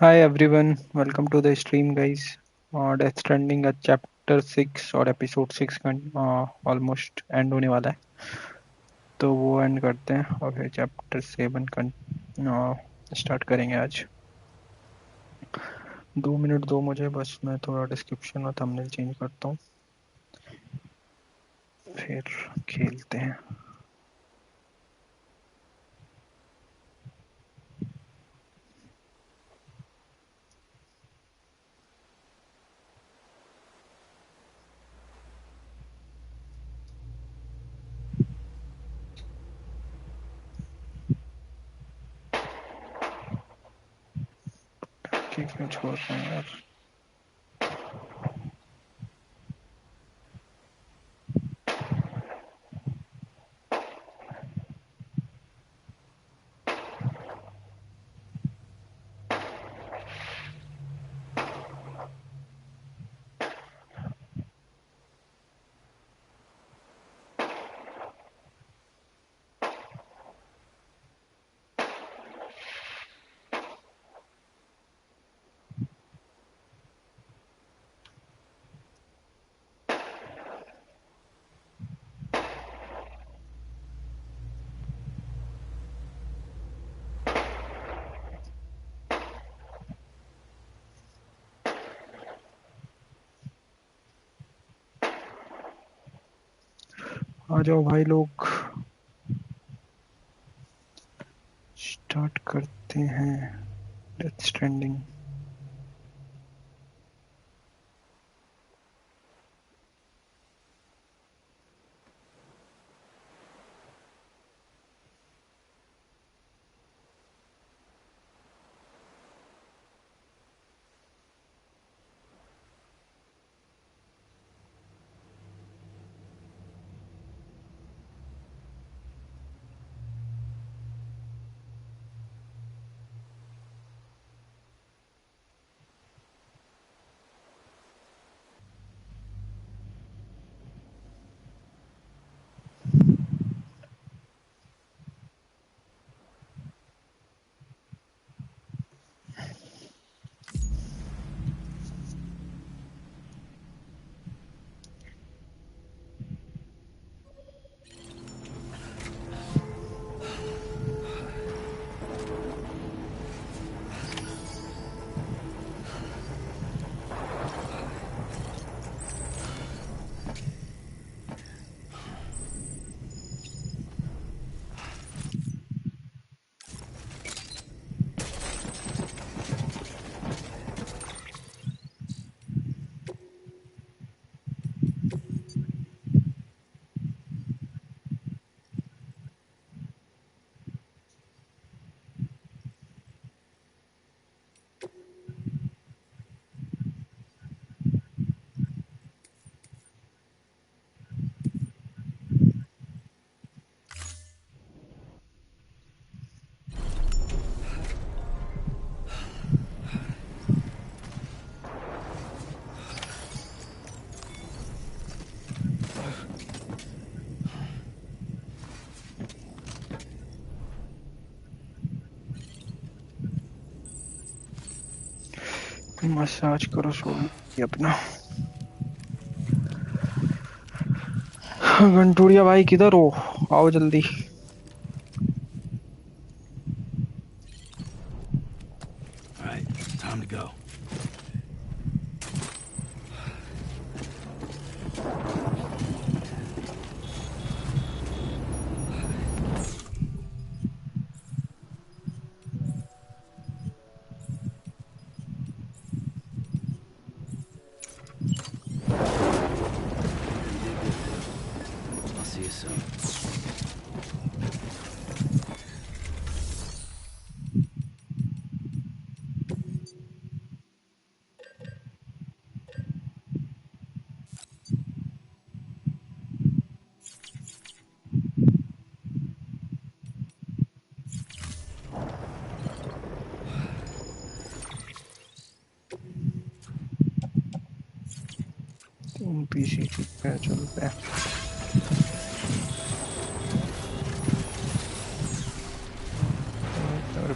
Hi everyone, welcome to the stream guys. Death Stranding का chapter 6 और episode 6 का almost end होने वाला है, तो वो end करते हैं और फिर chapter 7 का start करेंगे आज। 2 मिनट दो मुझे बस, मैं थोड़ा description और thumbnail change करता हूँ, फिर खेलते हैं। क्यों छोड़ रहे हैं यार। आ जाओ भाई लोग, स्टार्ट करते हैं डेथ स्ट्रैंडिंग। मसाज करो सोल्ड अपना। घंटूड़िया भाई किधर हो, आओ जल्दी। All right, time to go. I'll see you soon. PC ठीक है, चलते हैं।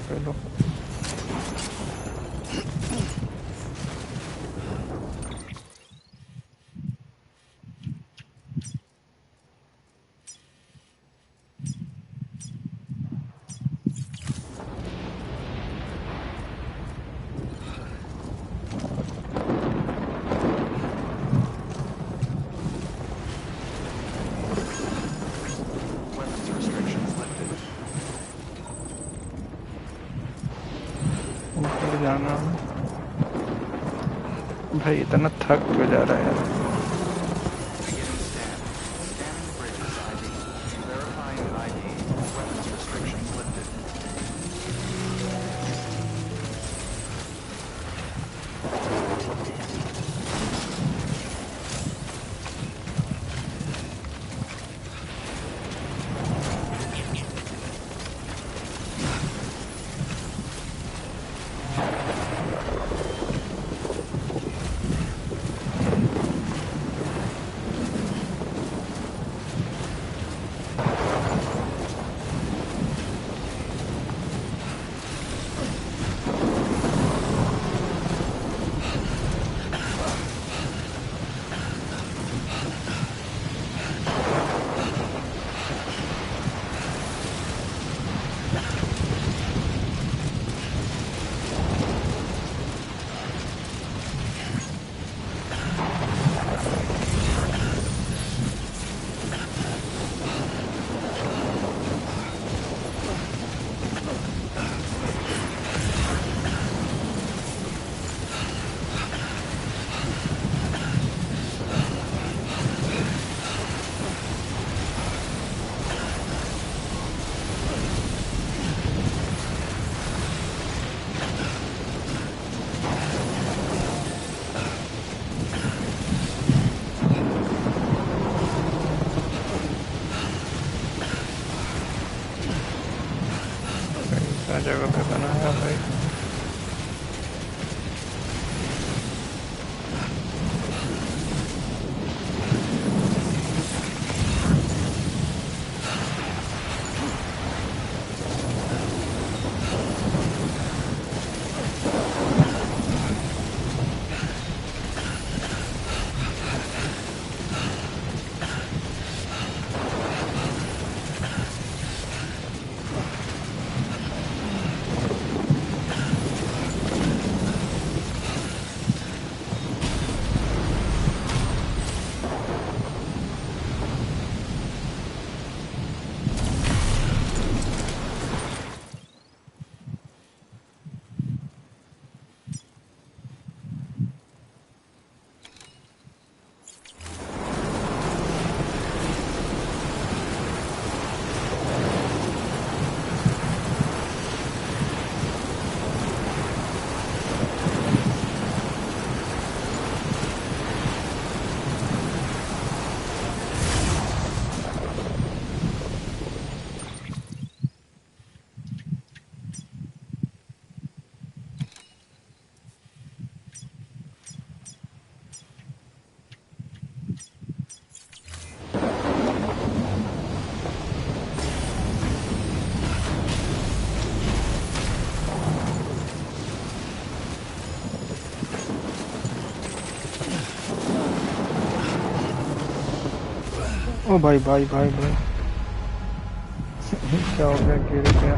पे लो। ऊपर जाना है भाई। इतना थक क्यों जा रहा है यार? Beginning scan. Scanning bridges ID. Verifying ID. Weapons restrictions lifted. कैसा जगह पे बनाया भाई? ओ भाई भाई भाई भाई क्या हो गया? गिर गया।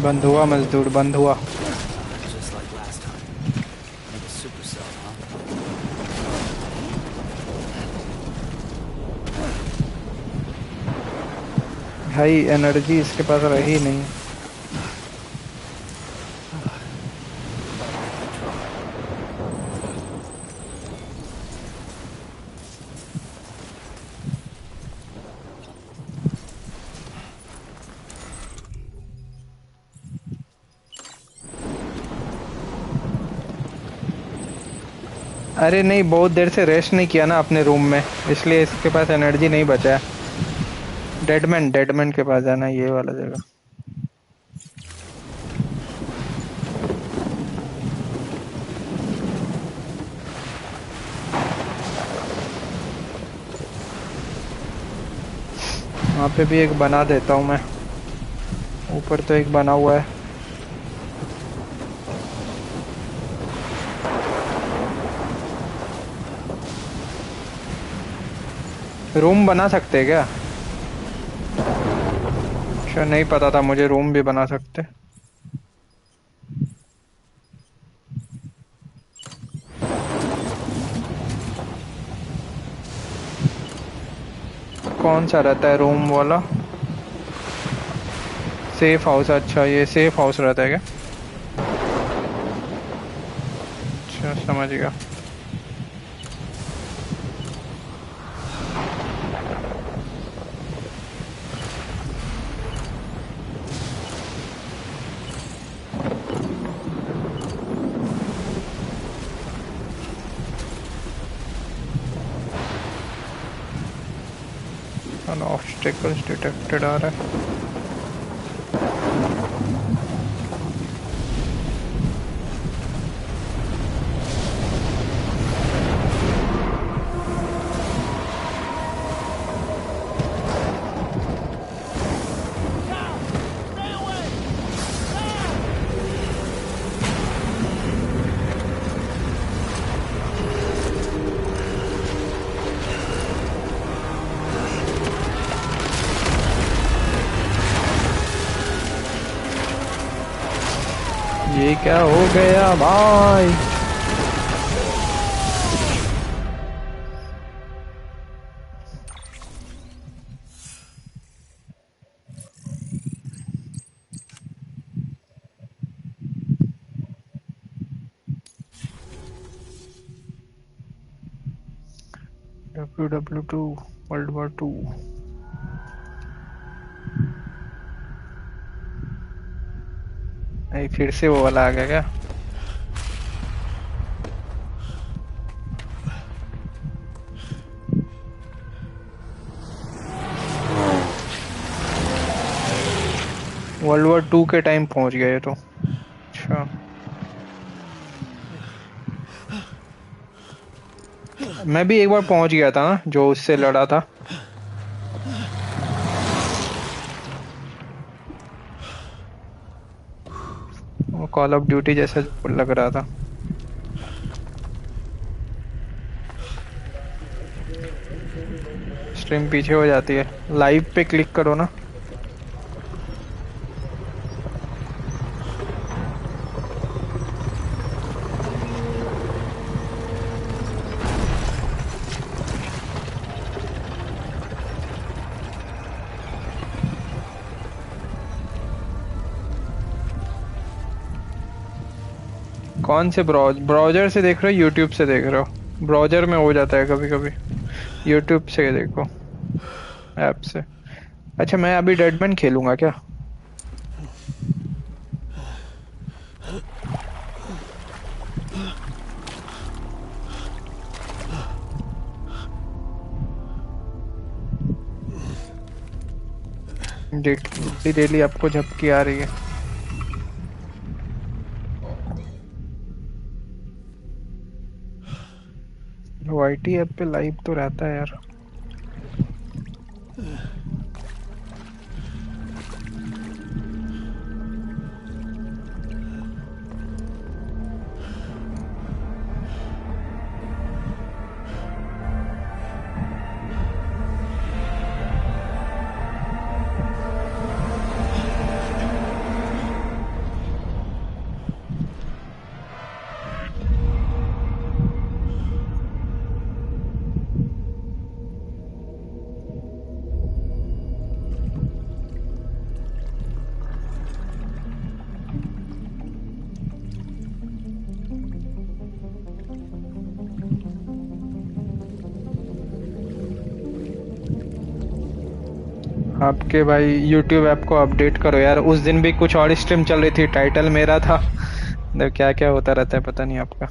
बंद हुआ मजदूर, बंद हुआ। Just like last time. Like a supercell, huh? भाई एनर्जी इसके पास रही नहीं। अरे नहीं, बहुत देर से रेस्ट नहीं किया ना अपने रूम में, इसलिए इसके पास एनर्जी नहीं बचा है। डेडमैन डेडमैन के पास जाना है, ये वाला जगह। वहाँ पे भी एक बना देता हूँ मैं। ऊपर तो एक बना हुआ है। रूम बना सकते हैं क्या? अच्छा, नहीं पता था मुझे रूम भी बना सकते। कौन सा रहता है रूम वाला? Safe house. अच्छा, ये सेफ हाउस रहता है क्या? अच्छा, समझ गया। ऑब्स्टेकल्स डिटेक्टेड आ रहा है। ये क्या हो गया भाई? WW2 world war 2। फिर से वो वाला आ गया क्या? वर्ल्ड वॉर 2 के टाइम पहुंच गया ये तो। अच्छा, मैं भी एक बार पहुंच गया था ना, जो उससे लड़ा था। वो कॉल ऑफ ड्यूटी जैसा लग रहा था। स्ट्रीम पीछे हो जाती है। लाइव पे क्लिक करो ना। कौन से ब्राउजर से देख रहे हो, यूट्यूब से देख रहे हो? ब्राउजर में हो जाता है कभी कभी। यूट्यूब से देखो, ऐप से। अच्छा, मैं अभी डेडमैन खेलूंगा क्या? डेली डेली आपको झपकी आ रही है। वाईटी ऐप पे लाइव तो रहता है यार। आपके भाई यूट्यूब ऐप को अपडेट करो यार। उस दिन भी कुछ और स्ट्रीम चल रही थी, टाइटल मेरा था। क्या क्या होता रहता है पता नहीं आपका।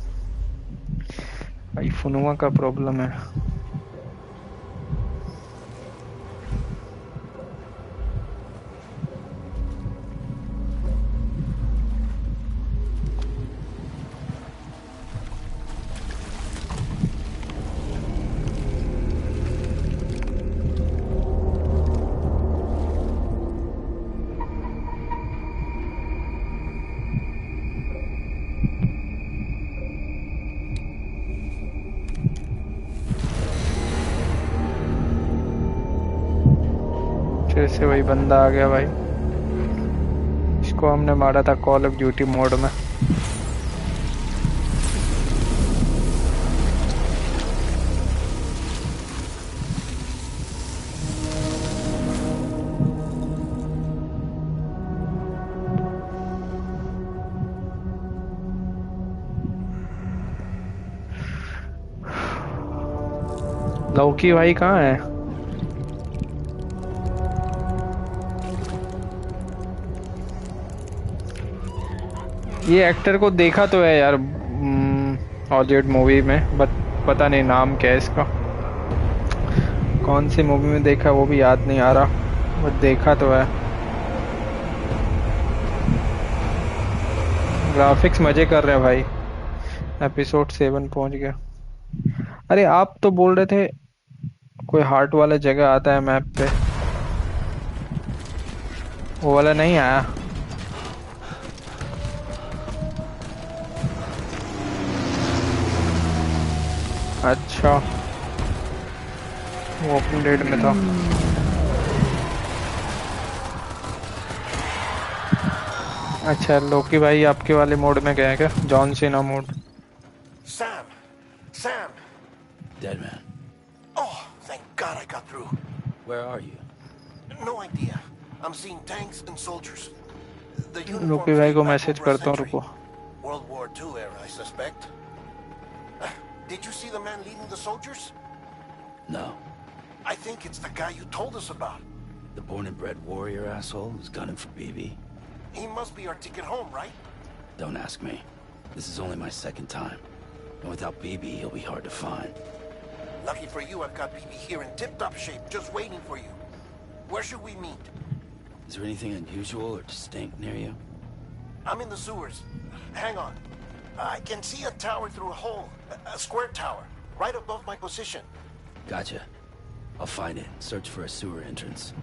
भाई फुनुआ का प्रॉब्लम है। फिर से वही बंदा आ गया भाई। इसको हमने मारा था कॉल ऑफ ड्यूटी मोड में। लौकी भाई कहाँ है? ये एक्टर को देखा तो है यार हॉलीवुड मूवी में, बट पता नहीं नाम क्या है इसका। कौन सी मूवी में देखा वो भी याद नहीं आ रहा, बट देखा तो है। ग्राफिक्स मजे कर रहे हैं भाई। एपिसोड 7 पहुंच गया। अरे आप तो बोल रहे थे कोई हार्ट वाला जगह आता है मैप पे, वो वाला नहीं आया। अच्छा, वो ओपन डेट में था। अच्छा लोकी भाई आपके वाले मोड में गए क्या? John Cena mode. Sam! Sam! Deadman, Oh, thank God I got through. where are you? No idea. I'm seeing tanks and soldiers. The Loki uniforms भाई date को back मैसेज over a करता हूँ, century. रुको। World War II era, I suspect. Did you see the man leading the soldiers? No. I think it's the guy you told us about. The born and bred warrior asshole who's gunning for BB? He must be our ticket home, right? Don't ask me. This is only my second time. And without BB, he'll be hard to find. Lucky for you, I've got BB here in tip-top shape, just waiting for you. Where should we meet? Is there anything unusual or distinct near you? I'm in the sewers. Hang on. I can see a tower through a hole. A square tower. Right above my position. Gotcha. I'll find it. Search for a sewer entrance.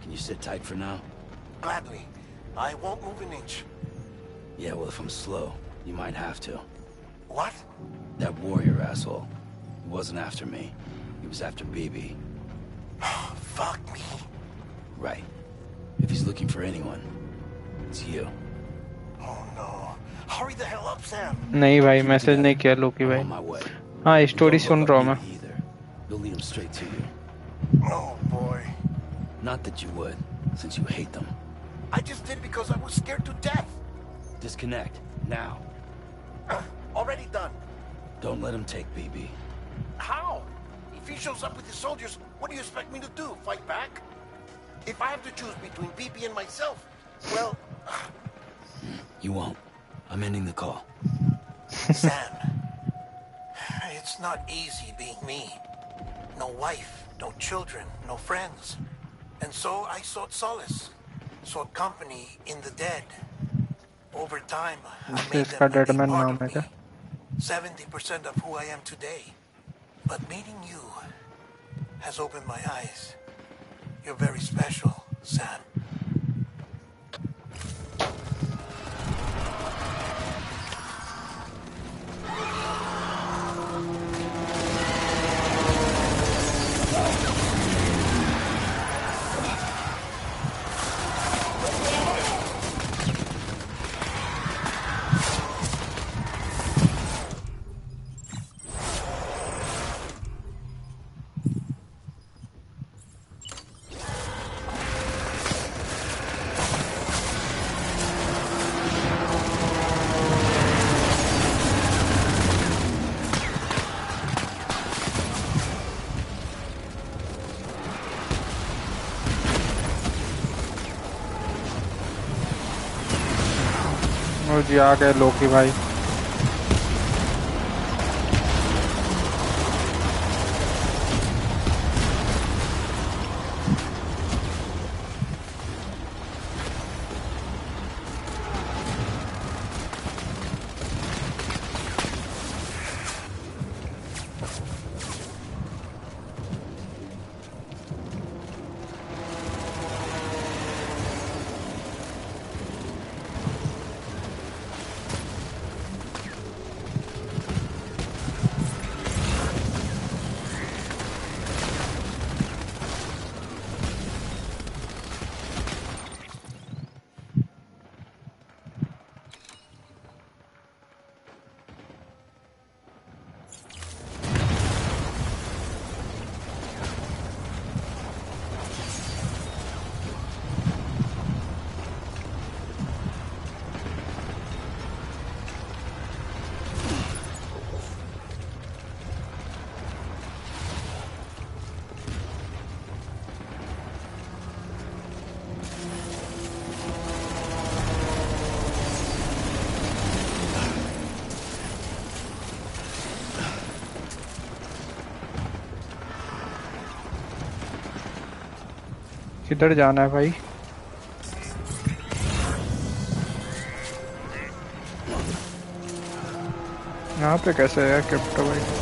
Can you sit tight for now? Gladly. I won't move an inch. Yeah, well, if I'm slow, you might have to. What? That warrior asshole. He wasn't after me. He was after BB. Fuck me. Right. If he's looking for anyone, it's you. Oh no. Hurry the hell up, Sam. नहीं भाई, message नहीं किया लोकी I'm भाई। on my way. हाँ story Don't soon look रहा up हूँ मैं। BB either. You'll lead him straight to you. Oh boy. Not that you would, since you hate them. I just did because I was scared to death. Disconnect, now. Already done. Don't let him take BB. How? If he shows up with his soldiers, what do you expect me to do? Fight back? If I have to choose between BB and myself, well... You won't. I'm ending the call. Sam, it's not easy being me. No wife, no children, no friends. And so I sought solace, sought company in the dead. Over time, I made इसका them a big dead man part नाम of है me. क्या? 70% of who I am today. But meeting you has opened my eyes. You're very special, Sam. वो जी आ गए लोकी भाई। किधर जाना है भाई? यहाँ पे कैसे है क्रिप्टो भाई?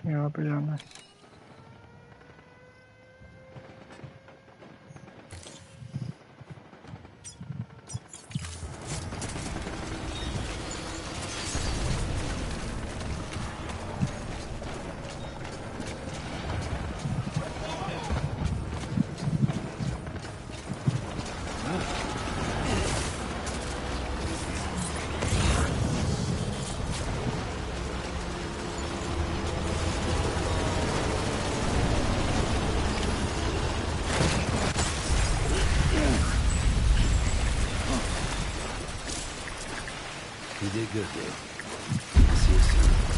यहाँ पे जाना है। You did good, Dave. See you soon.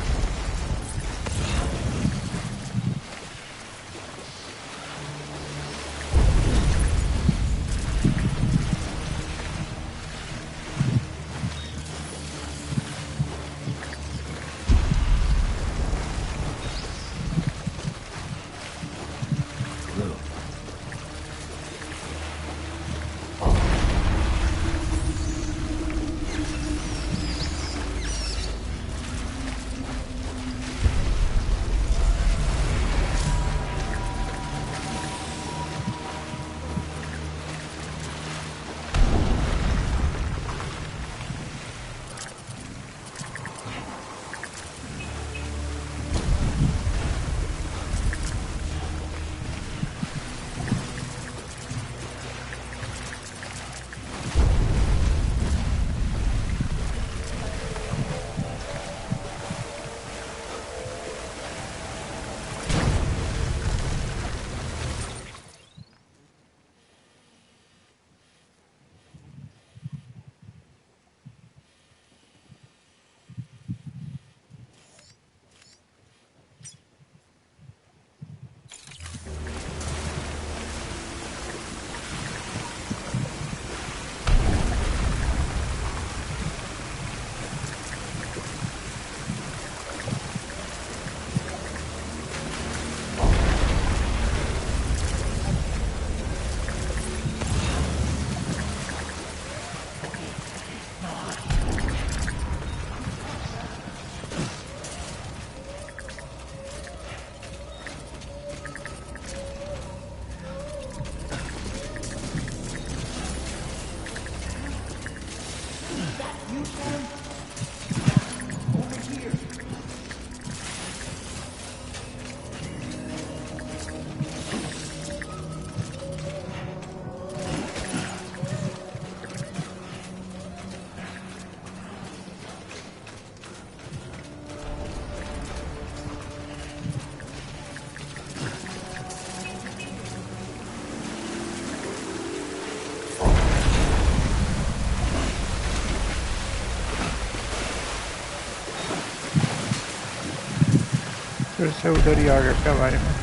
फिर से उधर ही आ गया क्या भाई में?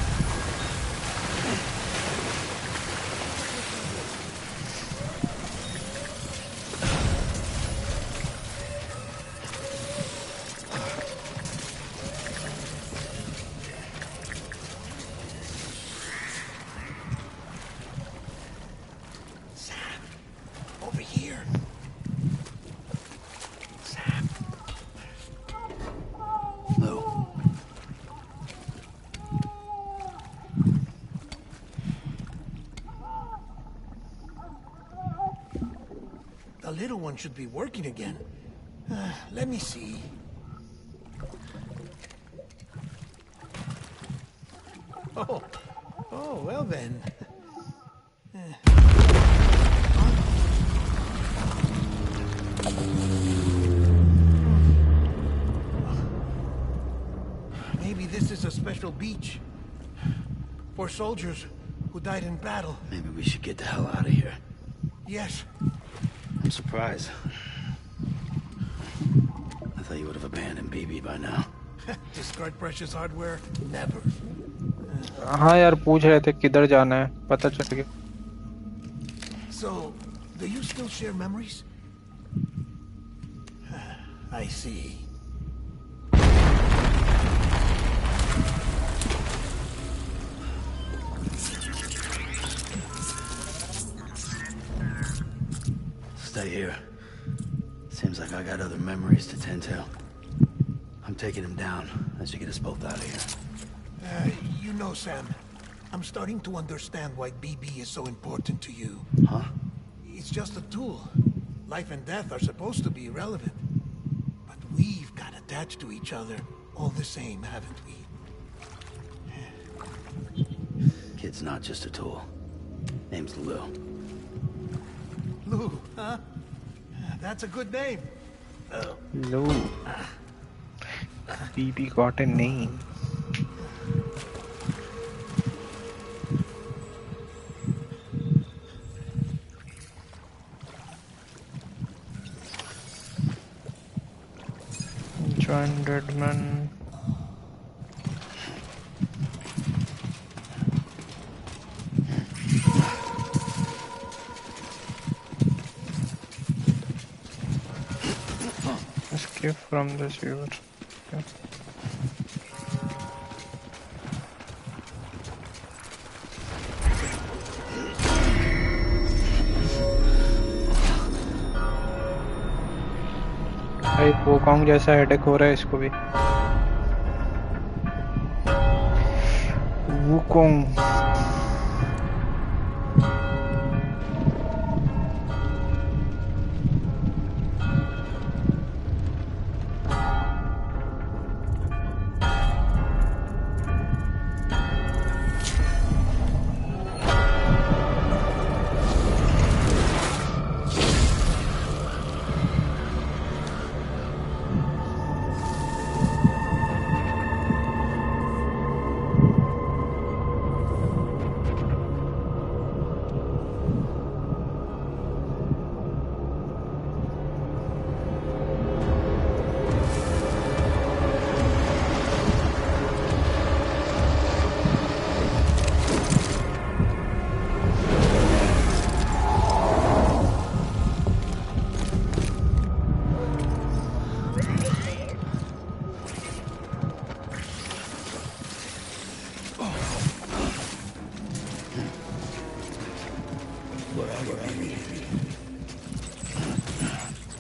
Over here. Sam. Lou. The little one should be working again. Let me see. Oh, well then. Maybe this is a special beach for soldiers who died in battle. Maybe we should get the hell out of here. Yes. I'm surprised. I thought you would have abandoned BB by now. Discard precious hardware? Never. हाँ यार पूछ रहे थे किधर जाना है पता चल गया. So, do you still share memories? I see. Stay here. Seems like I got other memories to tend to. I'm taking him down. That should get us both out of here. You know, Sam, I'm starting to understand why BB is so important to you. Huh? It's just a tool. Life and death are supposed to be irrelevant. But we've got attached to each other all the same, haven't we? Kid's not just a tool. Name's Lou. Lou, huh? That's a good name. Lou. BB got a name. Join Deadman. Escape from the sewer. Okay. भाई Wukong जैसा headache हो रहा है इसको भी. Wukong.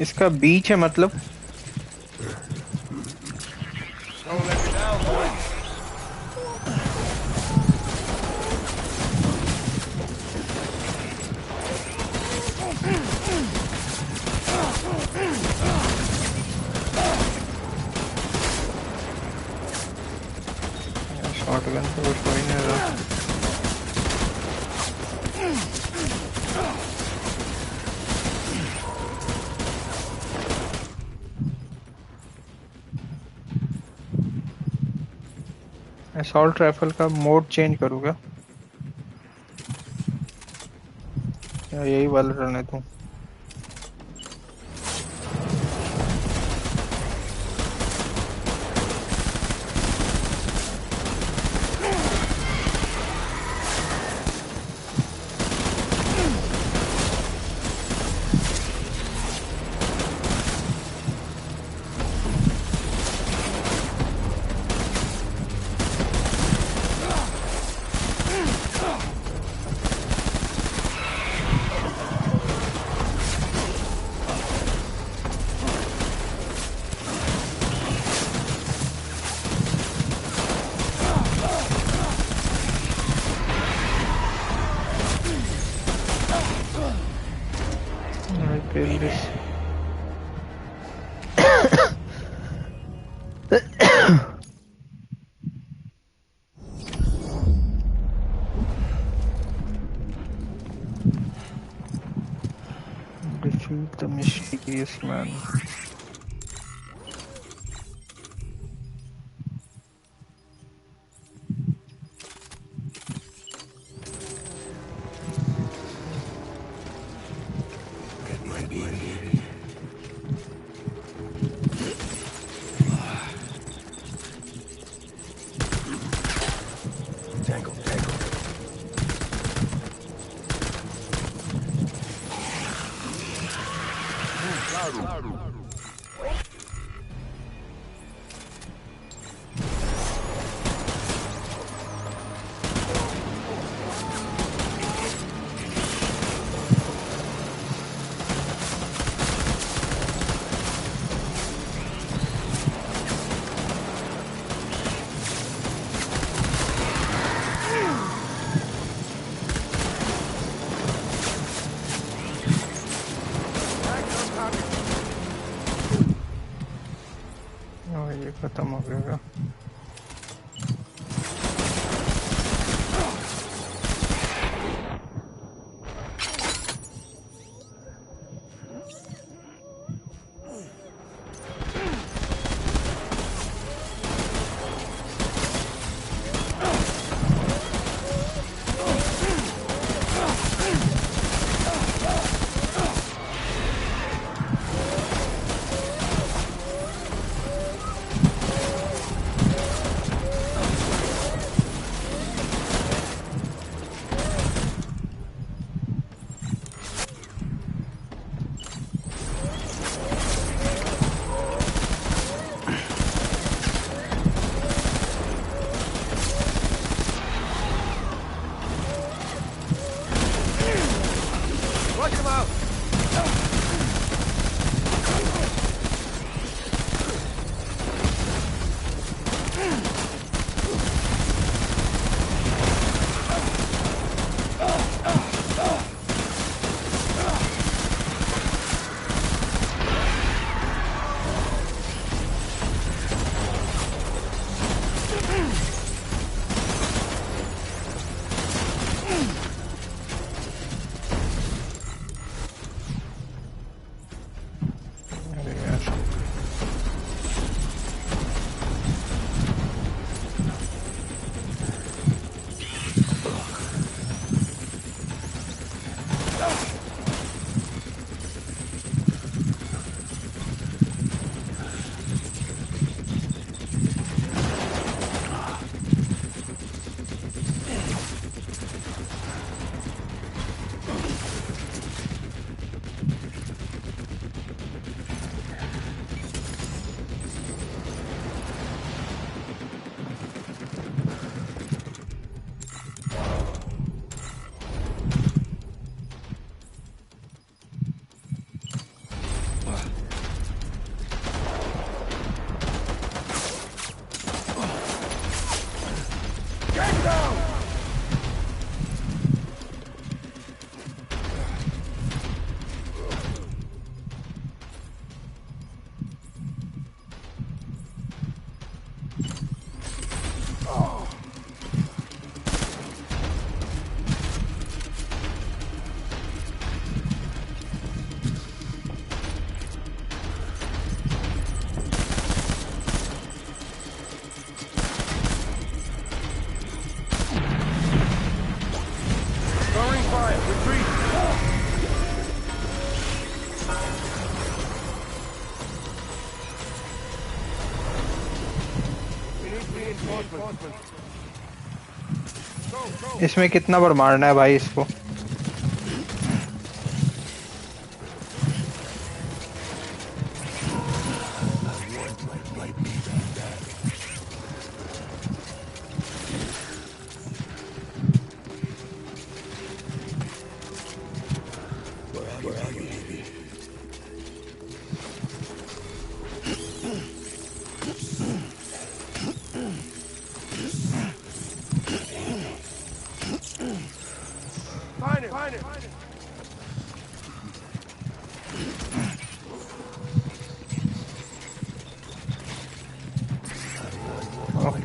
इसका बीच है मतलब. शॉटगन तो कुछ हो ही नहीं रहा. असॉल्ट राइफल का मोड चेंज करूँगा या यही वाला रहने दूँ. Kill this. Defeat the mysterious man. ये खत्म हो गया। इसमें कितना बार मारना है भाई इसको?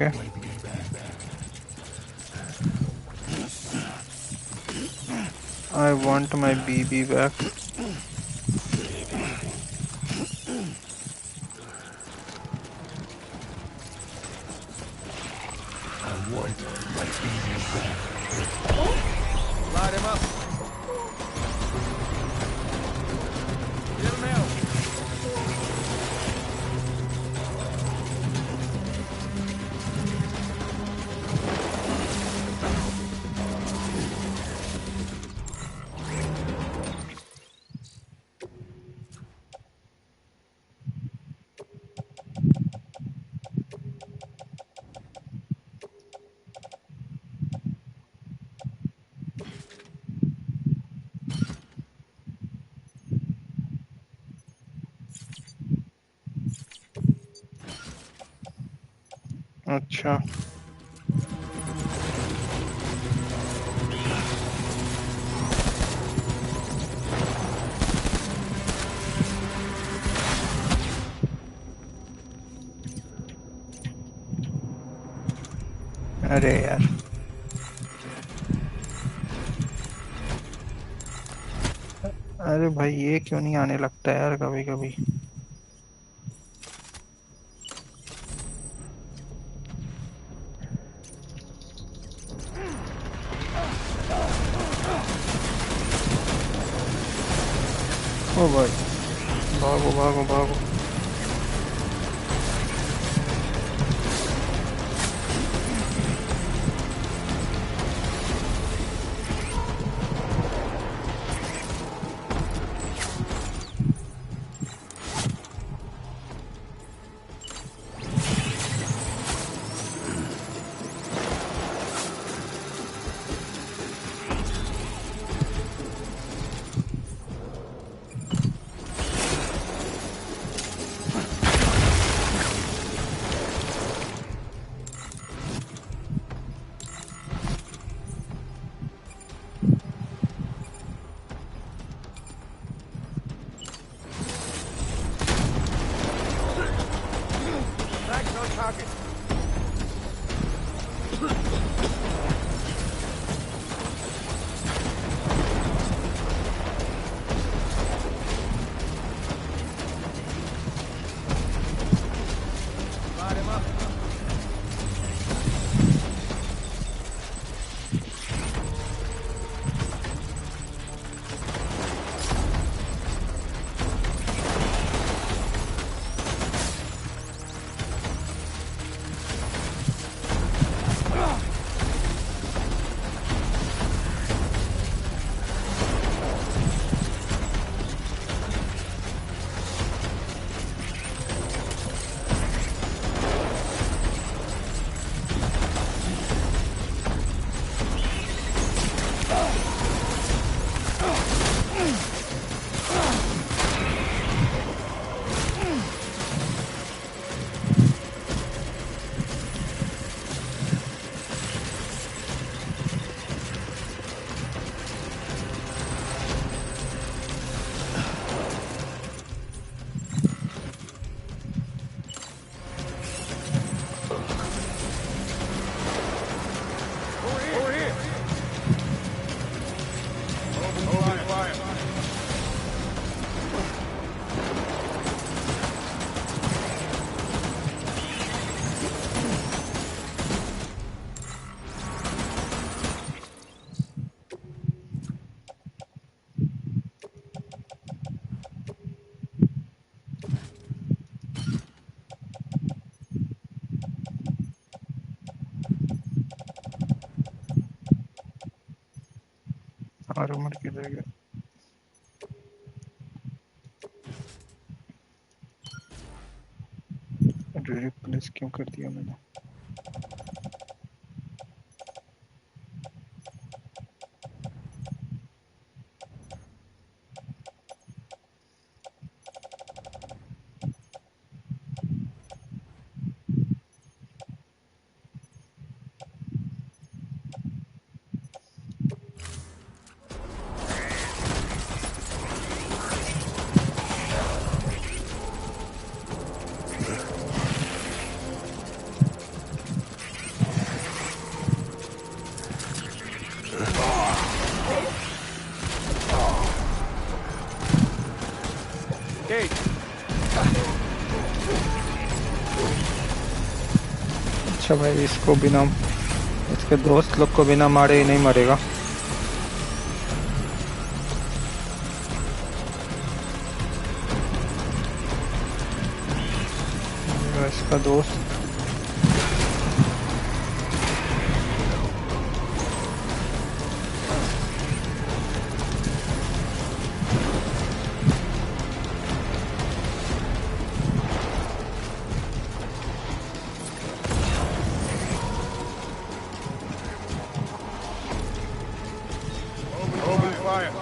Okay. I want my BB back. Light him up. Get him out. अच्छा अरे यार अरे भाई ये क्यों नहीं आने लगता यार कभी कभी ओ भाई भागो भागो भागो Thanks, no talking. Light him up. Over here. Open fire. और उम्र किधर गया रिप्लेस क्यों कर दिया मैंने cage. अच्छा भाई, इसको बिना इसके दोस्त लोग को बिना मारे ही नहीं मरेगा। इसका दोस्त Open fire.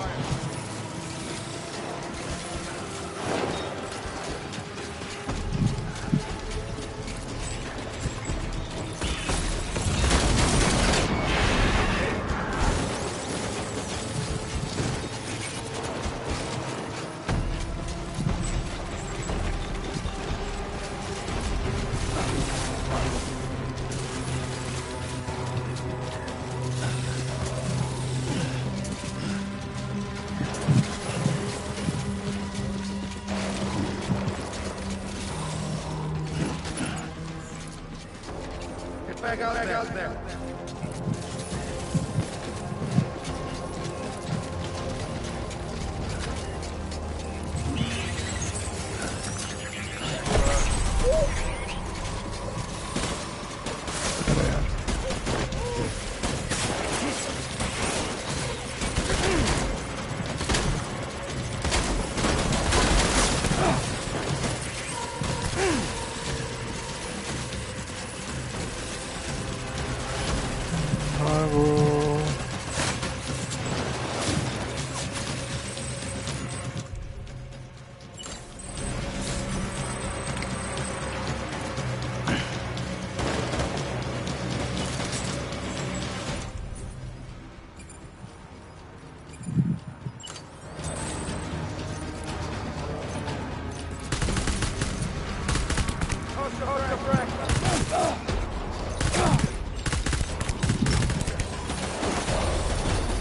Get back out there.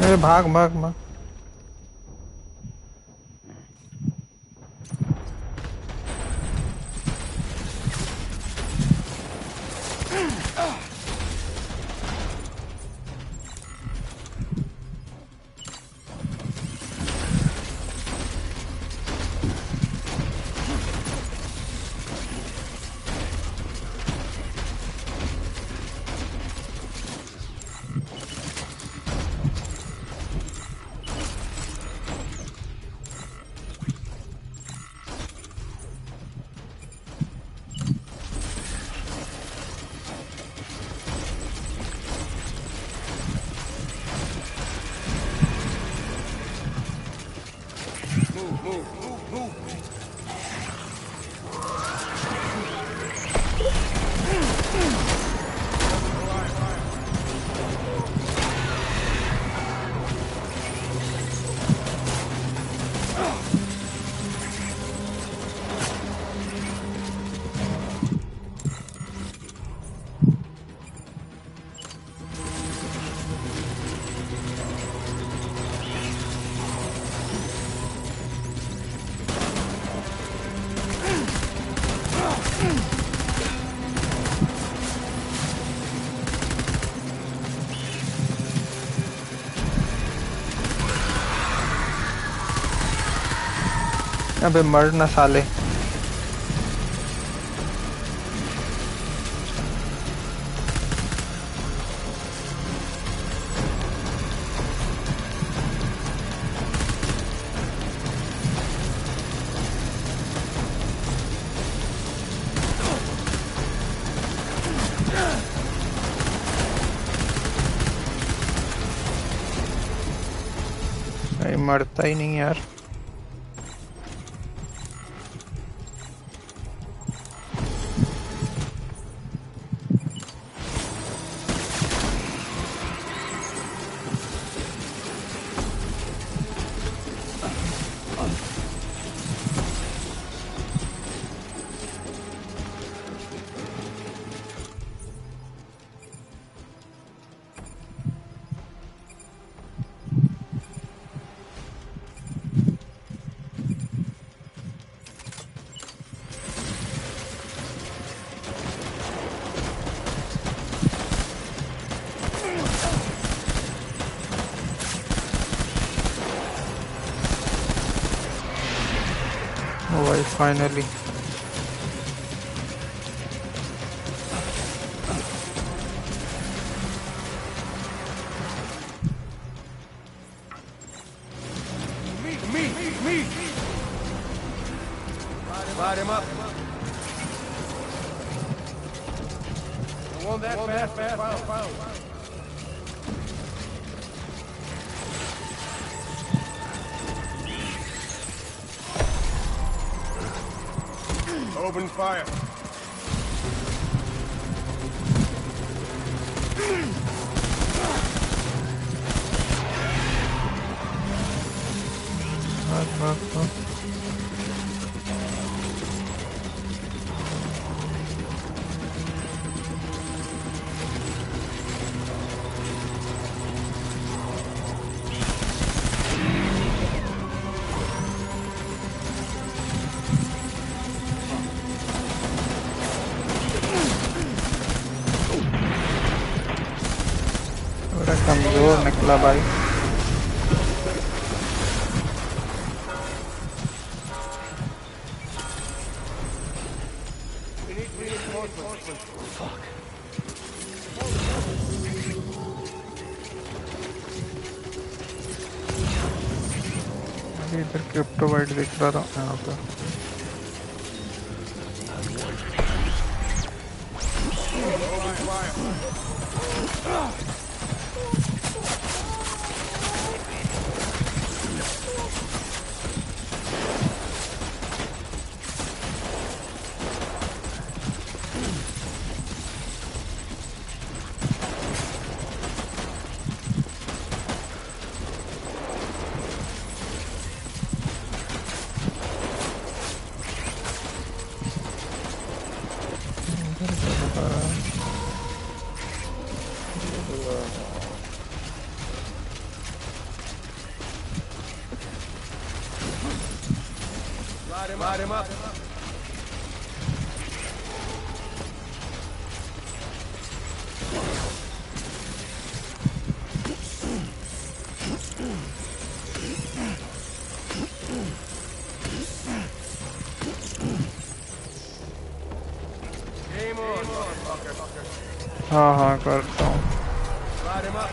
अरे भाग भाग भाग। अबे मर ना साले। ये मरता ही नहीं यार। Oh भाई finally. Me! Light him up. The one that fast, found. Open fire. पूरा कमजोर निकला भाई. Fuck. अभी इधर क्रिप्टोवाइट दिख रहा था यहाँ पे. Light him up. Game on, motherfucker. हाँ करता हूँ. Light him up.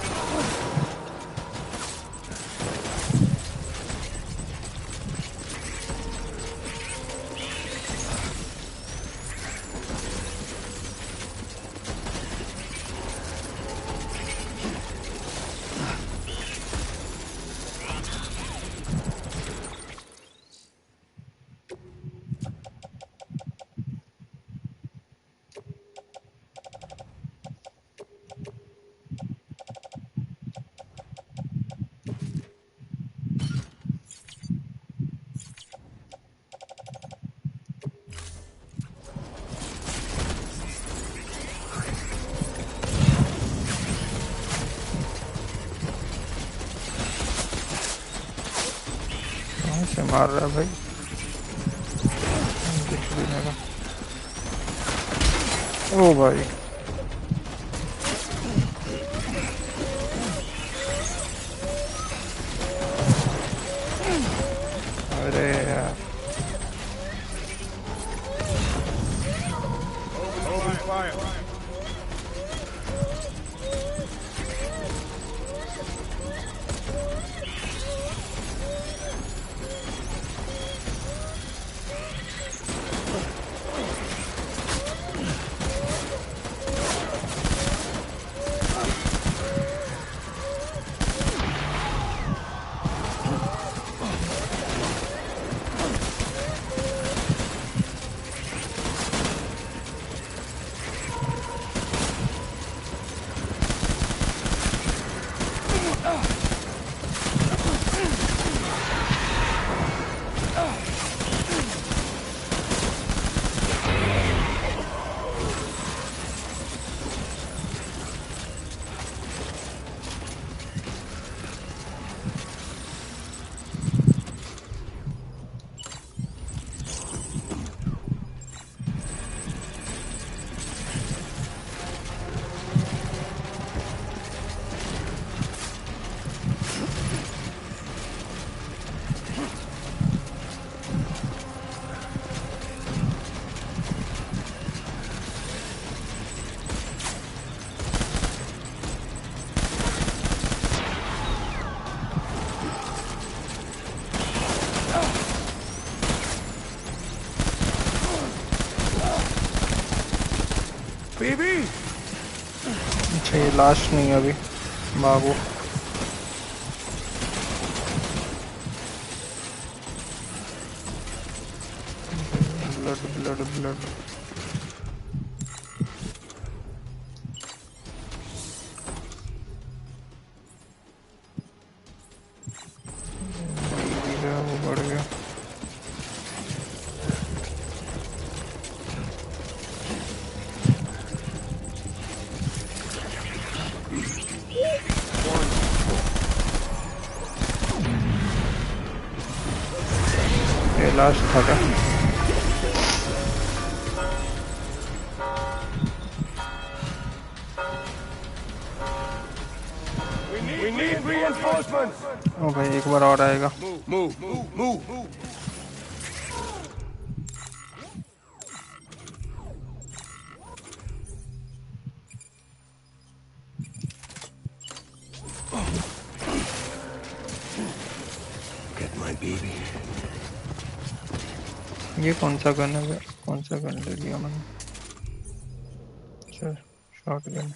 से मार रहा है भाई. दिख भी नहीं रहा. ओ भाई अरे यार. Open fire. लास्ट नहीं है अभी, भागो। Blood blood blood. वो बढ़ गया। ये लास्ट था क्या? We need reinforcements. ओ भाई एक बार और आएगा। Move. Get my baby. ये कौन सा गन है? कौन सा गन ले लिया मैंने? अच्छा शॉटगन।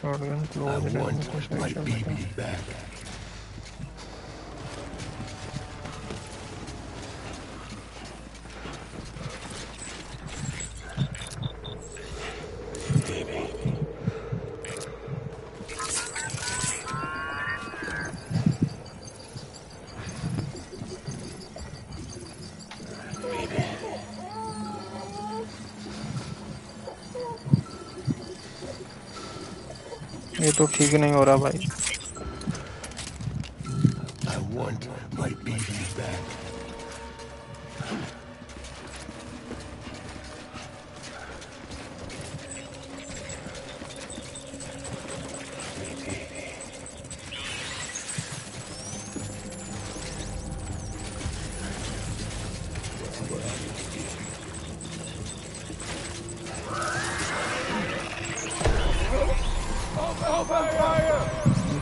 शॉटगन क्लोज रेंज को सही चलता है। ये तो ठीक नहीं हो रहा भाई। I want my baby back.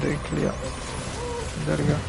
देख लिया, डर गया।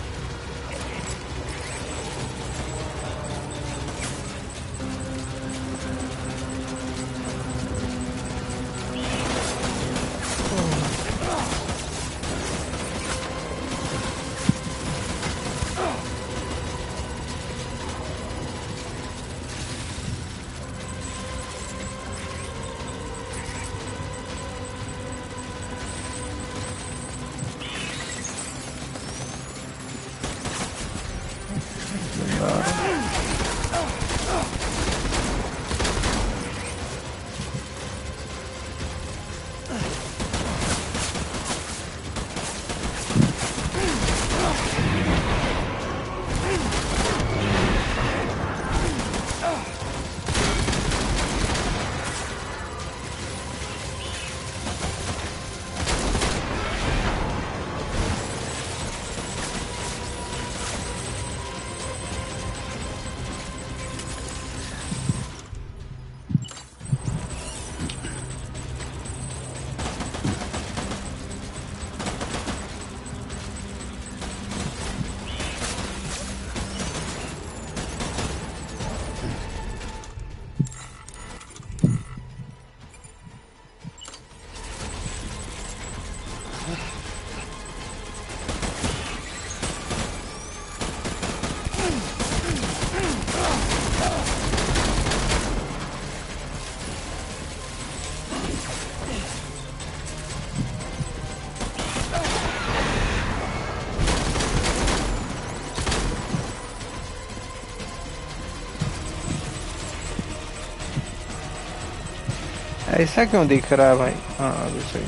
ऐसा क्यों दिख रहा है भाई? हाँ अभी सही।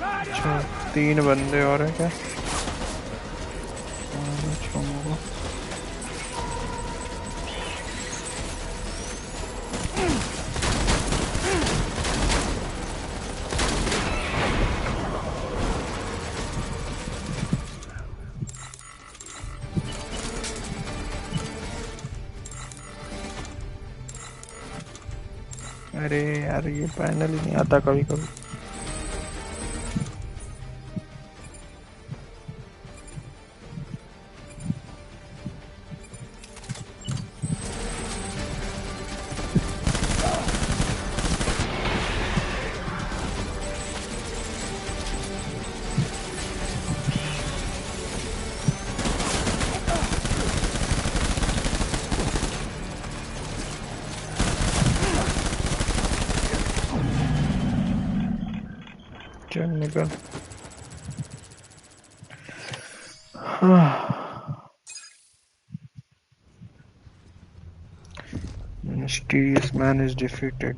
अच्छा 3 बंदे और हैं क्या? अरे यार ये पैनल ही नहीं आता कभी कभी. चल निकल. Mysterious man is defeated.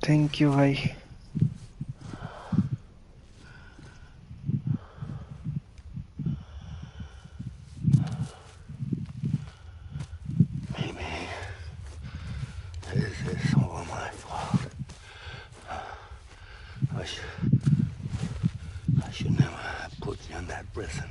Thank you भाई. Maybe this is all my fault. I should never have put you in that prison.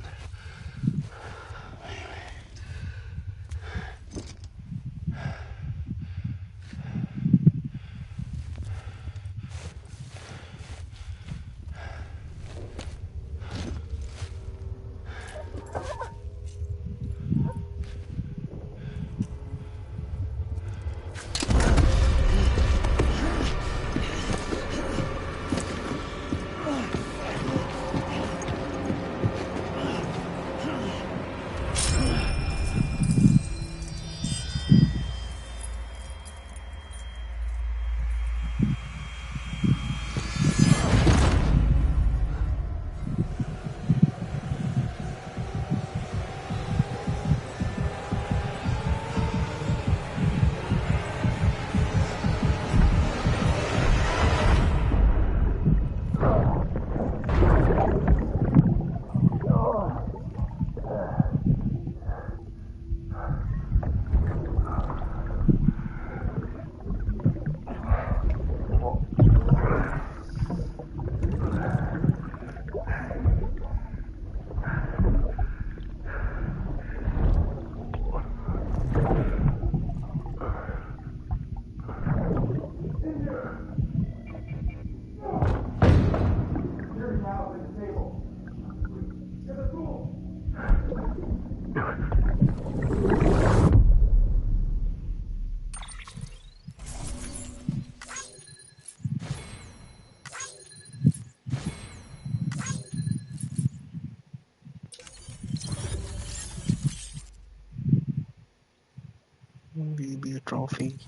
BB trophy.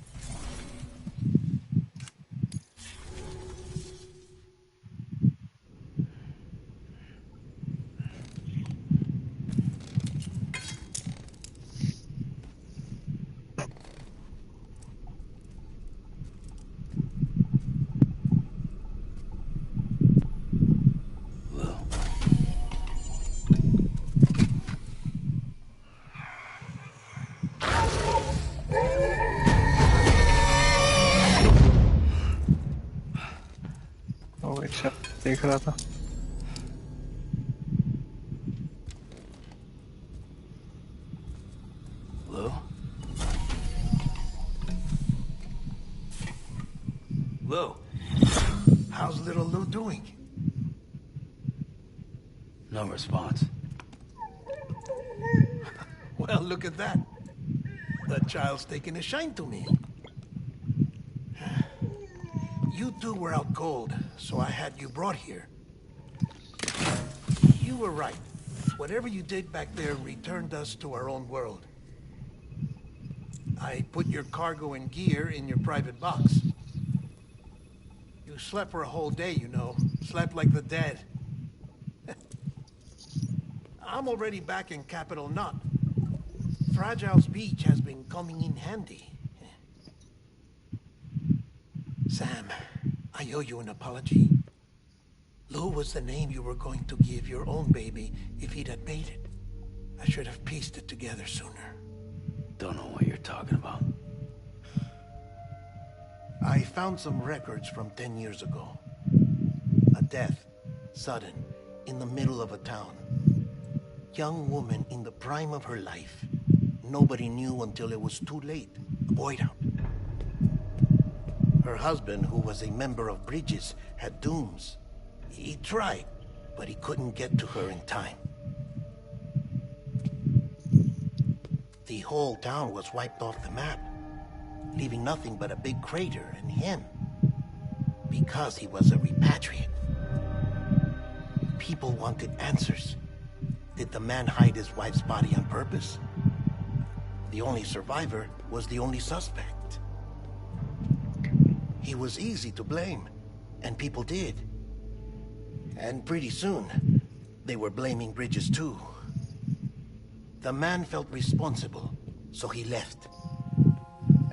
Oh, अच्छा देख रहा था. Lou? Lou? How's little Lou doing? No response. Well, look at that. The child's taking a shine to me. You two were out cold, so I had you brought here. You were right. Whatever you did back there returned us to our own world. I put your cargo and gear in your private box. You slept for a whole day, you know. Slept like the dead. I'm already back in Capital Knot. Fragile's beach has been coming in handy. Sam, I owe you an apology. Lou was the name you were going to give your own baby if he'd had made it. I should have pieced it together sooner. Don't know what you're talking about. I found some records from 10 years ago. A death, sudden, in the middle of a town. Young woman in the prime of her life. nobody knew until it was too late. A boy out. Her husband, who was a member of Bridges, had dooms. He tried, but he couldn't get to her in time. The whole town was wiped off the map, leaving nothing but a big crater and him, because he was a repatriate. People wanted answers. Did the man hide his wife's body on purpose? The only survivor was the only suspect. He was easy to blame, and people did. And pretty soon, they were blaming Bridges too. The man felt responsible, so he left.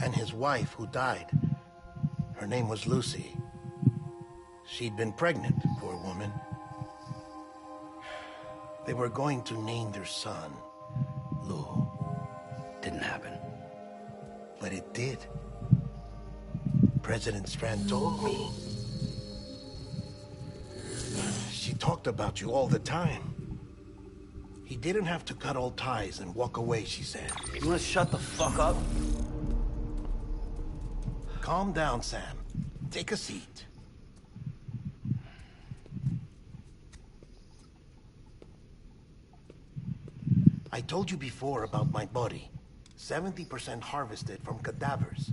And his wife, who died, her name was Lucy. She'd been pregnant, poor woman. They were going to name their son Lou. Didn't happen. But it did. President Strand told me. She talked about you all the time. He didn't have to cut all ties and walk away, she said. You wanna shut the fuck up? Calm down, Sam. Take a seat. I told you before about my body. 70% harvested from cadavers.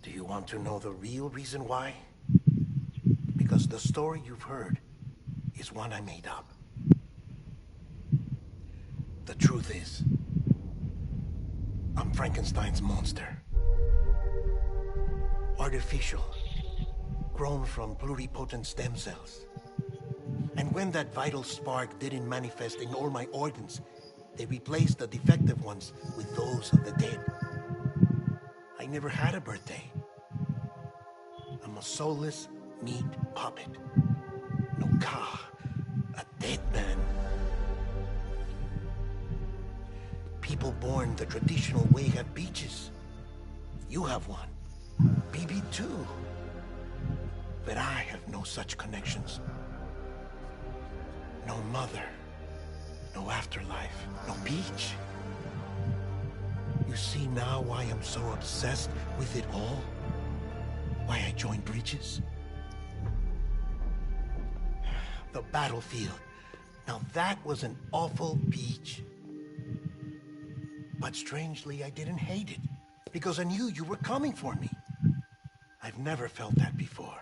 Do you want to know the real reason why? Because the story you've heard is one I made up. The truth is, I'm Frankenstein's monster. Artificial, grown from pluripotent stem cells. And when that vital spark didn't manifest in all my organs, they replaced the defective ones with those of the dead. I never had a birthday. I'm a soulless meat puppet. No car, a dead man. People born the traditional way have beaches. You have one. BB too. But I have no such connections. No mother, no afterlife, no beach. You see now why I'm so obsessed with it all? Why I joined Bridges? The battlefield. Now that was an awful beach. But strangely, I didn't hate it, because I knew you were coming for me. I've never felt that before.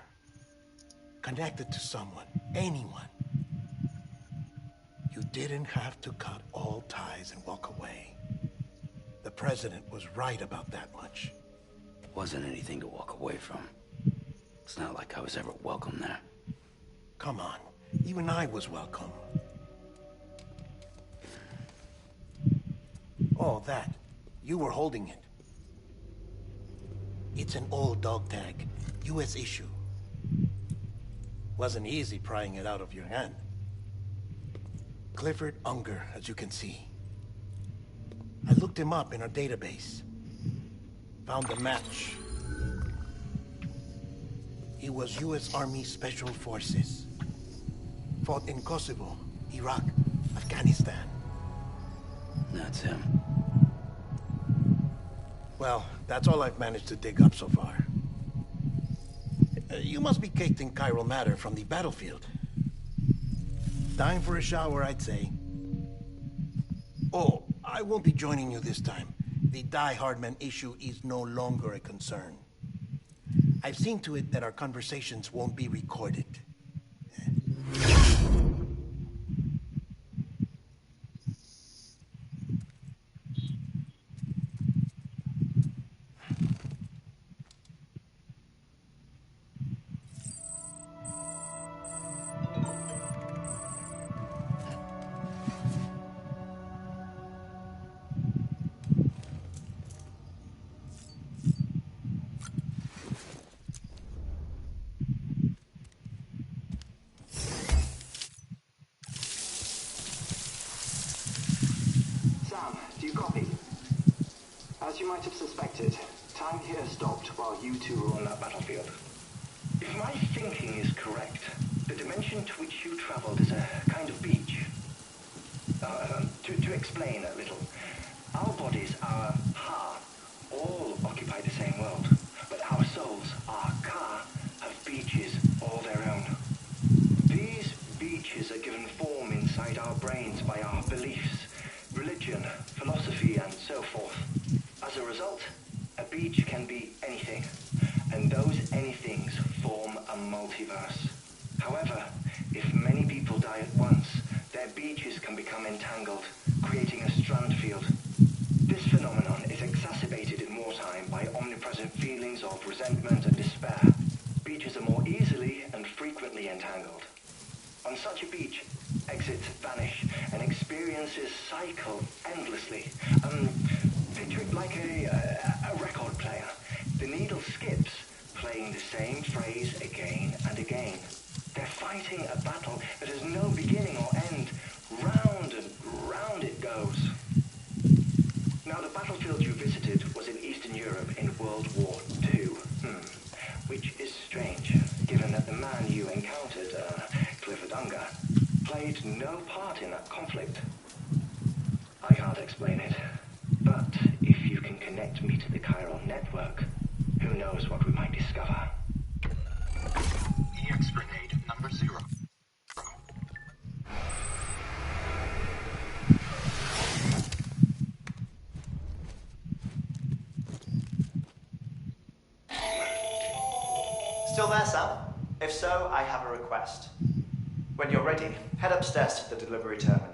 Connected to someone, anyone. You didn't have to cut all ties and walk away. The president was right about that much. Wasn't anything to walk away from. It's not like I was ever welcome there. Come on, even I was welcome. Oh, that. You were holding it. It's an old dog tag, US issue. Wasn't easy prying it out of your hand. Clifford Unger, as you can see. I looked him up in our database. Found a match. He was US Army Special Forces. Fought in Kosovo, Iraq, Afghanistan. That's him. Well, that's all I've managed to dig up so far. You must be caked in chiral matter from the battlefield. Time for a shower, I'd say. Oh, I won't be joining you this time. The Die Hardman issue is no longer a concern. I've seen to it that our conversations won't be recorded. Do you copy? As you might have suspected, time here stopped while you two were on that battlefield. If my thinking is correct, the dimension to which you traveled is a kind of beach. To explain a little, Our bodies, our ha, all occupy the same world, but our souls, our ka, have beaches all their own. These beaches are given form inside our brains by our beliefs, religion, philosophy, and so forth. As a result, a beach can be anything, and those anythings form a multiverse. However, if many people die at once, their beaches can become entangled, creating a strand field. This phenomenon is exacerbated in wartime by omnipresent feelings of resentment and despair. Beaches are more easily and frequently entangled. On such a beach, exits vanish and experiences cycle endlessly. Picture it like a record player. The needle skips, playing the same phrase again and again. They're fighting a battle that has no beginning or end. Round and round it goes. Now, the battlefield you visited was in Eastern Europe in World War II. Which is strange, given that the man you encountered, Clifford Unger, played no part in that conflict. I can't explain it, but if you can connect me to the chiral network, who knows what we might discover. EX grenade number 0. Still there, Sam? If so, I have a request. When you're ready, head upstairs to the delivery terminal.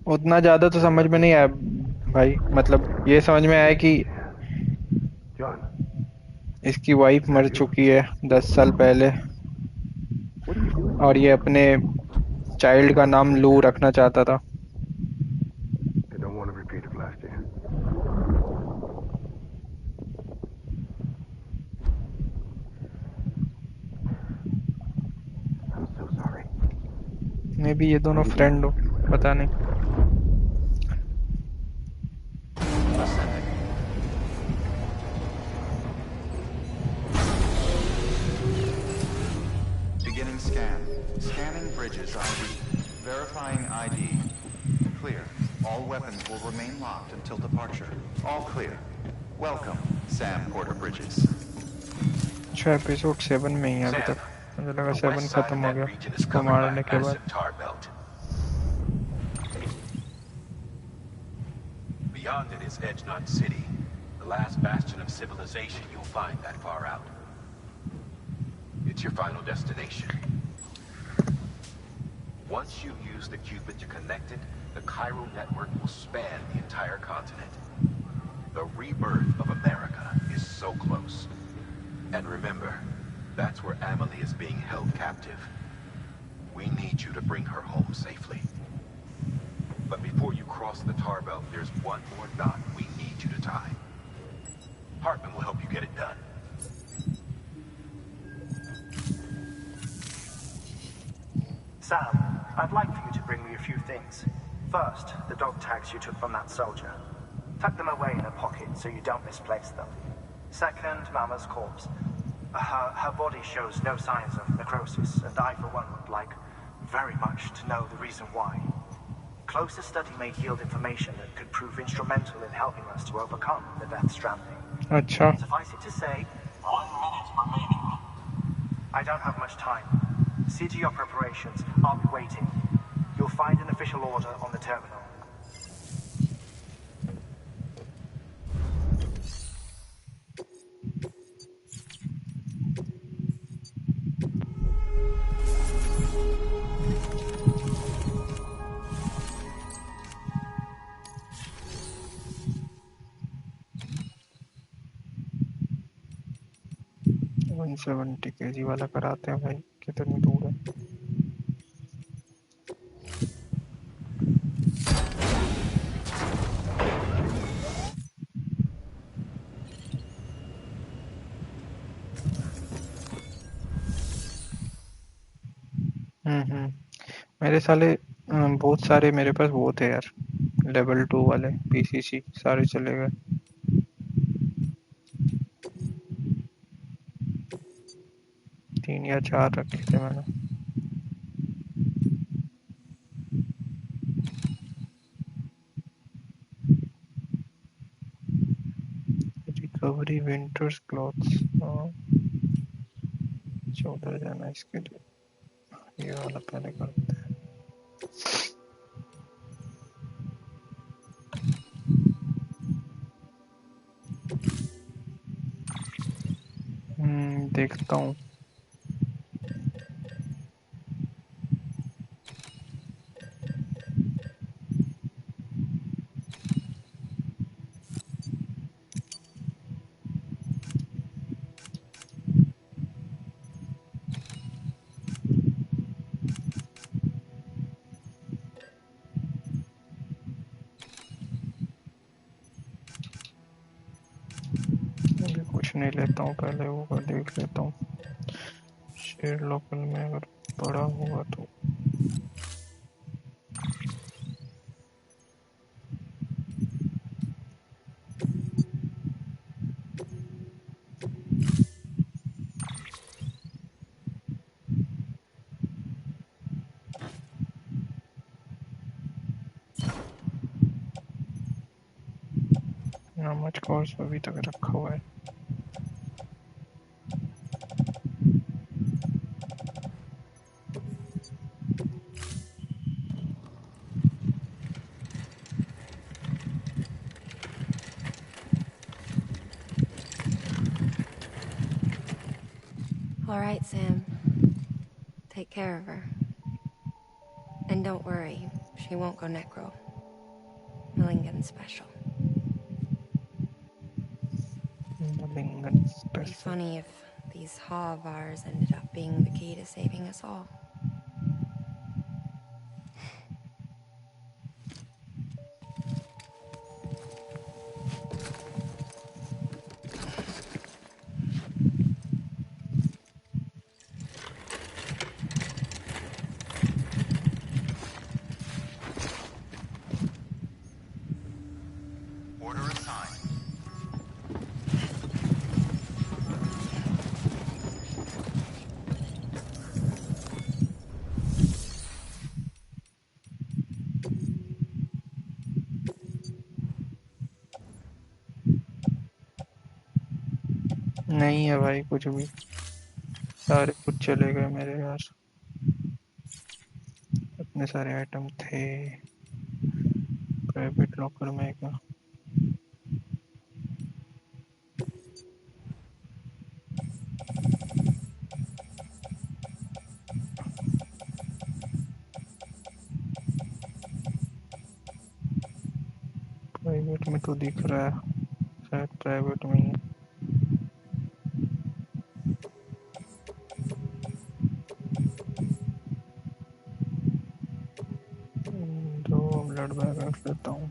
उतना ज्यादा तो समझ में नहीं आया भाई, मतलब ये समझ में आया कि John, इसकी वाइफ मर चुकी है 10 साल पहले और ये अपने चाइल्ड का नाम लू रखना चाहता था. I don't want to repeat of last year. I'm so sorry. May be ये दोनों फ्रेंड हो, पता नहीं. Beginning scan. Scanning bridges ID. Verifying ID. Clear. All weapons will remain locked until departure. All clear. Welcome, Sam Porter Bridges. अच्छा episode 7 में ही है अभी तक. मुझे लगा 7 खत्म हो गया इसको मारने के बाद. Beyond it is Edgenut City, the last bastion of civilization you'll find that far out. It's your final destination. Once you use the Cupid to connect it, the chiral network will span the entire continent. The rebirth of America is so close. And remember, that's where Amelie is being held captive. We need you to bring her home safely. But before you cross the tar belt, there's one more knot we need you to tie. Hartman will help you get it done. Sam, I'd like for you to bring me a few things. First, the dog tags you took from that soldier. Tuck them away in a pocket so you don't misplace them. Second, Mama's corpse. Her body shows no signs of necrosis, and I, for one, would like very much to know the reason why. Closer study may yield information that could prove instrumental in helping us to overcome the Death Stranding. अच्छा. Suffice it to say, 1 minute remaining. I don't have much time. See to your preparations. I'll be waiting. You'll find an official order on the terminal. One 70 kg वाला कराते हैं भाई, कितनी दूर है। मेरे साले बहुत सारे मेरे पास वो थे यार, लेवल 2 वाले पीसीसी सारे चले गए। तीन या चार रखे थे मैंने। रिकवरी विंटर्स क्लॉथ्स, 14 जाना है इसके लिए। ये वाला पहले करते हैं। देखता हूँ। अभी कुछ नहीं लेता हूँ, पहले वो का देख लेता हूँ। शेयर लोकल में अगर पड़ा होगा तो। मच कोर्स अभी तक रखा हुआ है। All right, Sam. Take care of her. And don't worry, she won't go necro. Milligan special. Milligan It'd be special. funny if these Ha of ours ended up being the key to saving us all. Order assigned. नहीं है भाई कुछ भी, सारे कुछ चले गए मेरे यार। इतने सारे आइटम थे प्राइवेट लॉकर में का। प्राइवेट में तो दिख रहा है, शायद प्राइवेट में ही है। जो ब्लड बैग रख लेता हूँ।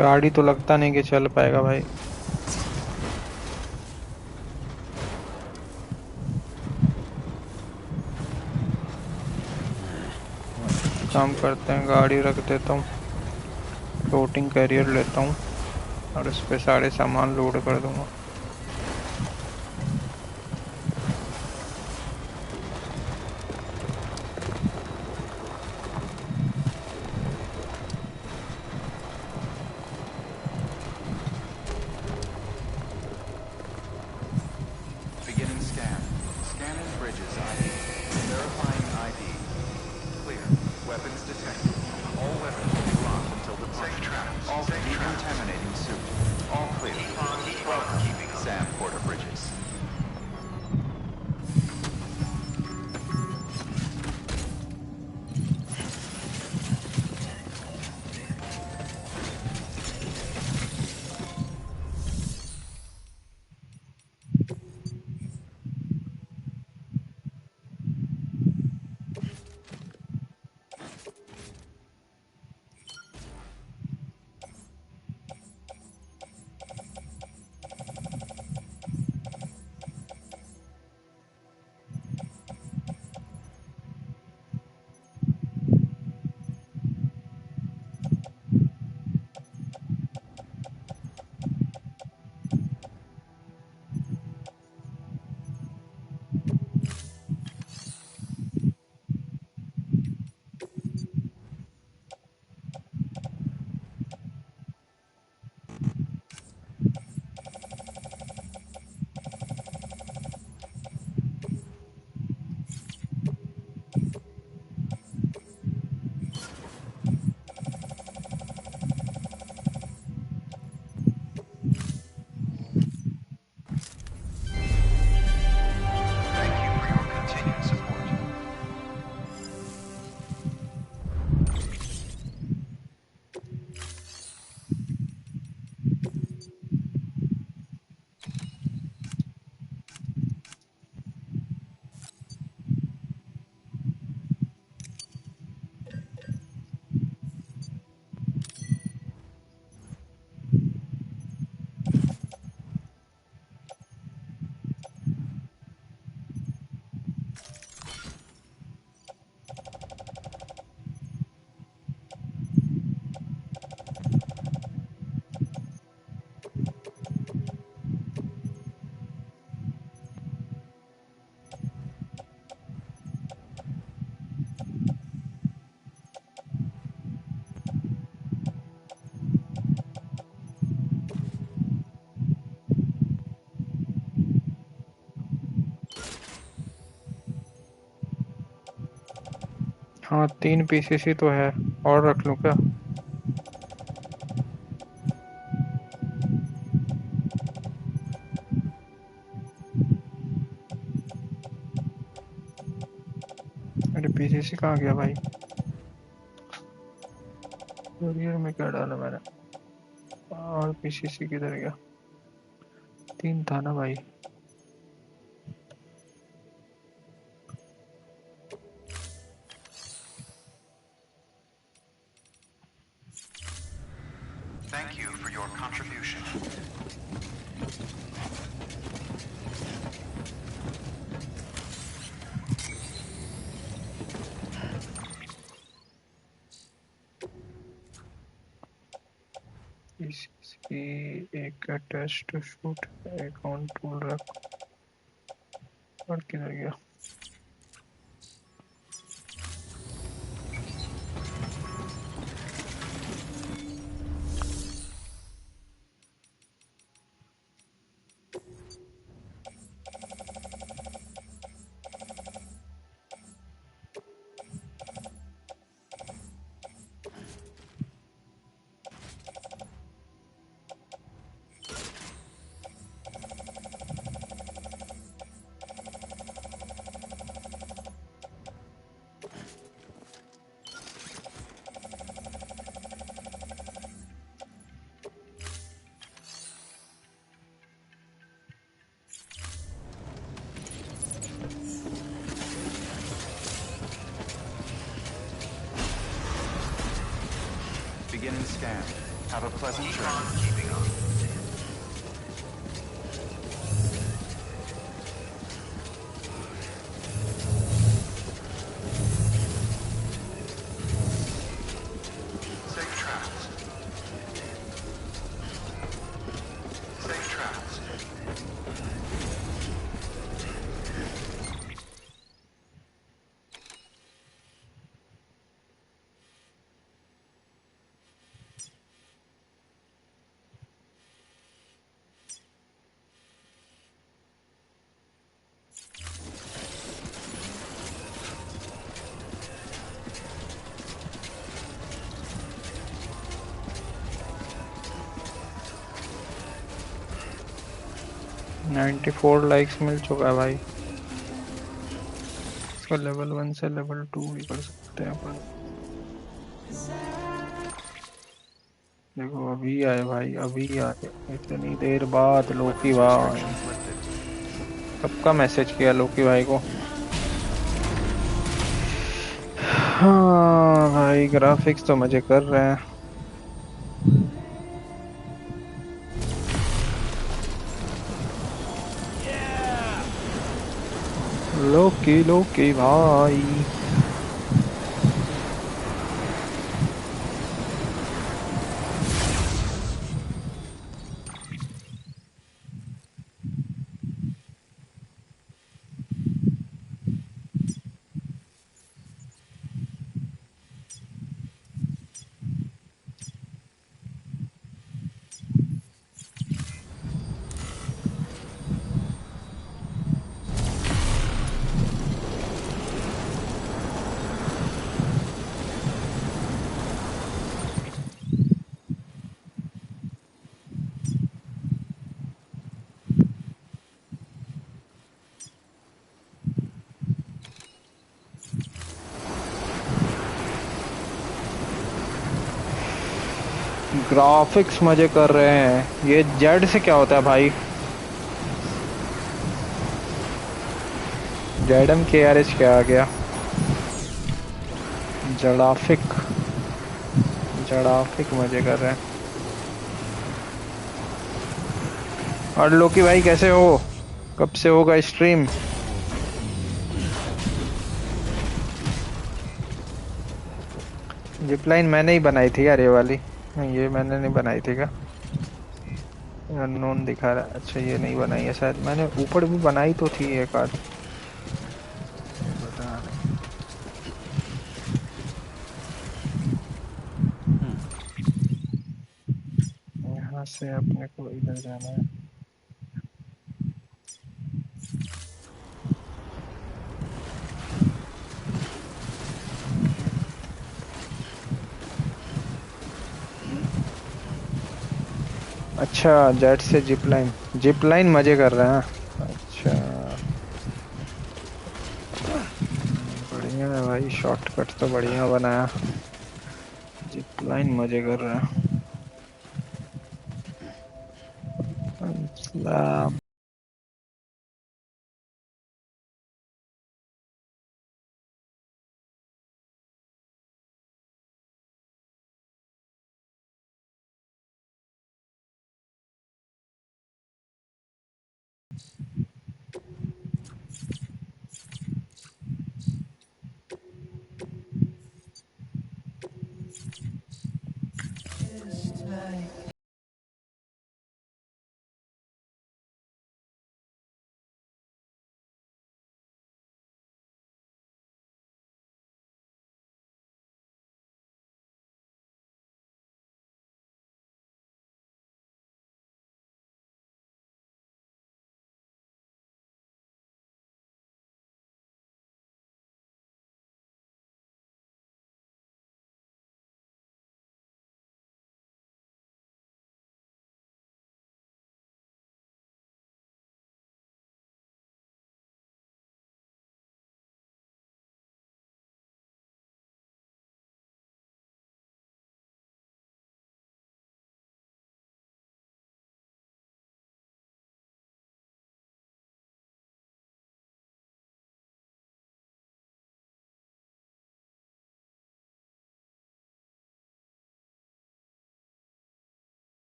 गाड़ी तो लगता नहीं कि चल पाएगा भाई। काम करते हैं, गाड़ी रख देता हूँ, फ्लोटिंग कैरियर लेता हूँ और इस पे सारे सामान लोड कर दूंगा। Beginning scan. Scanning bridges ID. Verifying ID. Clear. Weapons detected. All weapons will be locked until departure. All decontaminating suit. All clear. Welcome, Sam Porter Bridges. Thank you for your continued support. हाँ 3 pieces ही तो है, और रख लूँ क्या? अरे pieces ही कहाँ गया भाई? कैरियर में क्या डाला मैंने? और पीसेस ही किधर गया? 3 था ना भाई। Thank you for your contribution. इसकी एक टेस्ट शूट अकाउंट टूल रख, और किधर गया? Beginning scan. Have a pleasant Keep journey. on keeping on. Safe travels. Safe travels. 94 likes मिल चुका है भाई। इसको लेवल 1 से लेवल 2 भी कर सकते हैं अपन। देखो अभी आए भाई, अभी आए, इतनी देर बाद लोकी Weapons भाई। restrictions lifted. सबका मैसेज किया लोकी भाई को। हाँ भाई, ग्राफिक्स तो मजे कर रहे हैं। लोकी लोकी भाई। ग्राफिक्स मजे कर रहे हैं। ये जेड से क्या होता है भाई? जेडम के आर एच क्या आ गया? जड़ाफिक, जड़ाफिक मजे कर रहे हैं। और लोकी भाई कैसे हो? कब से होगा स्ट्रीम? जिपलाइन मैंने ही बनाई थी यार, ये वाली। नहीं, ये मैंने नहीं बनाई थी क्या? अननोन दिखा रहा है। अच्छा, ये नहीं बनाई है शायद। मैंने ऊपर भी बनाई तो थी एक आध, पता नहीं। यहाँ से अपने को इधर जाना है। अच्छा, जेट से जिपलाइन। जिपलाइन मजे कर रहे हैं। अच्छा, बढ़िया है भाई, शॉर्टकट तो बढ़िया बनाया। जिपलाइन मजे कर रहे हैं।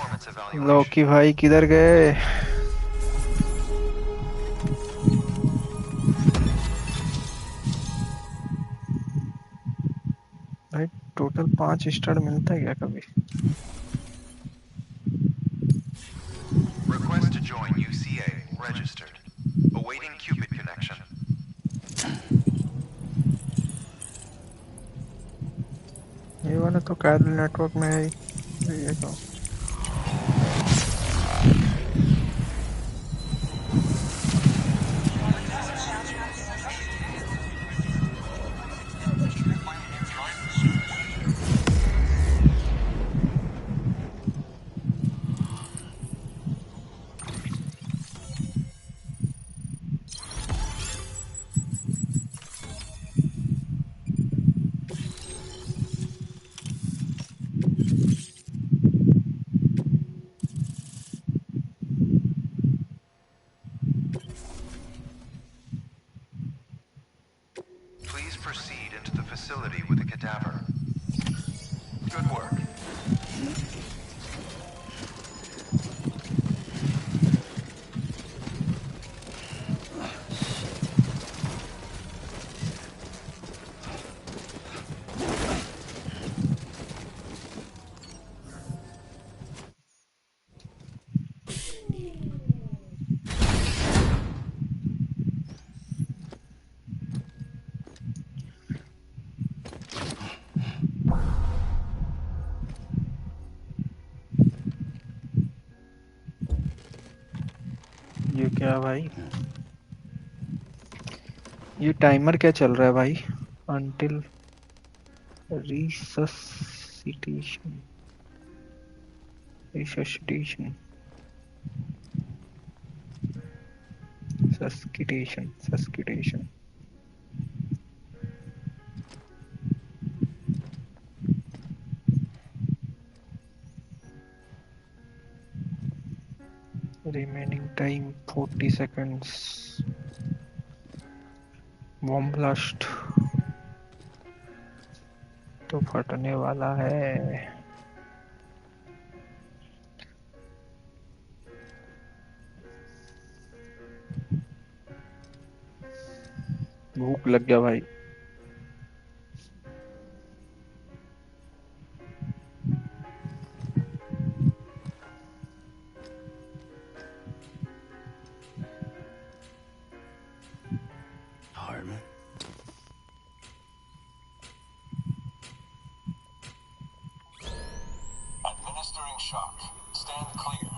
performance evaluation. लॉकी भाई किधर गए? भाई टोटल 5 स्टार मिलता है क्या कभी? Request to join UCA. Registered. Awaiting Cupid connection. ये वाला तो कायरल नेटवर्क में है ही। ये तो Please proceed into the facility with the cadaver. Good work. ये क्या भाई? ये टाइमर क्या चल रहा है भाई? Until resuscitation. Resuscitation. Suscitation. Suscitation. Remaining time 40 seconds. Bomb blast तो फटने वाला है। भूख लग गया भाई। Hardman. Administering shock. Stand clear.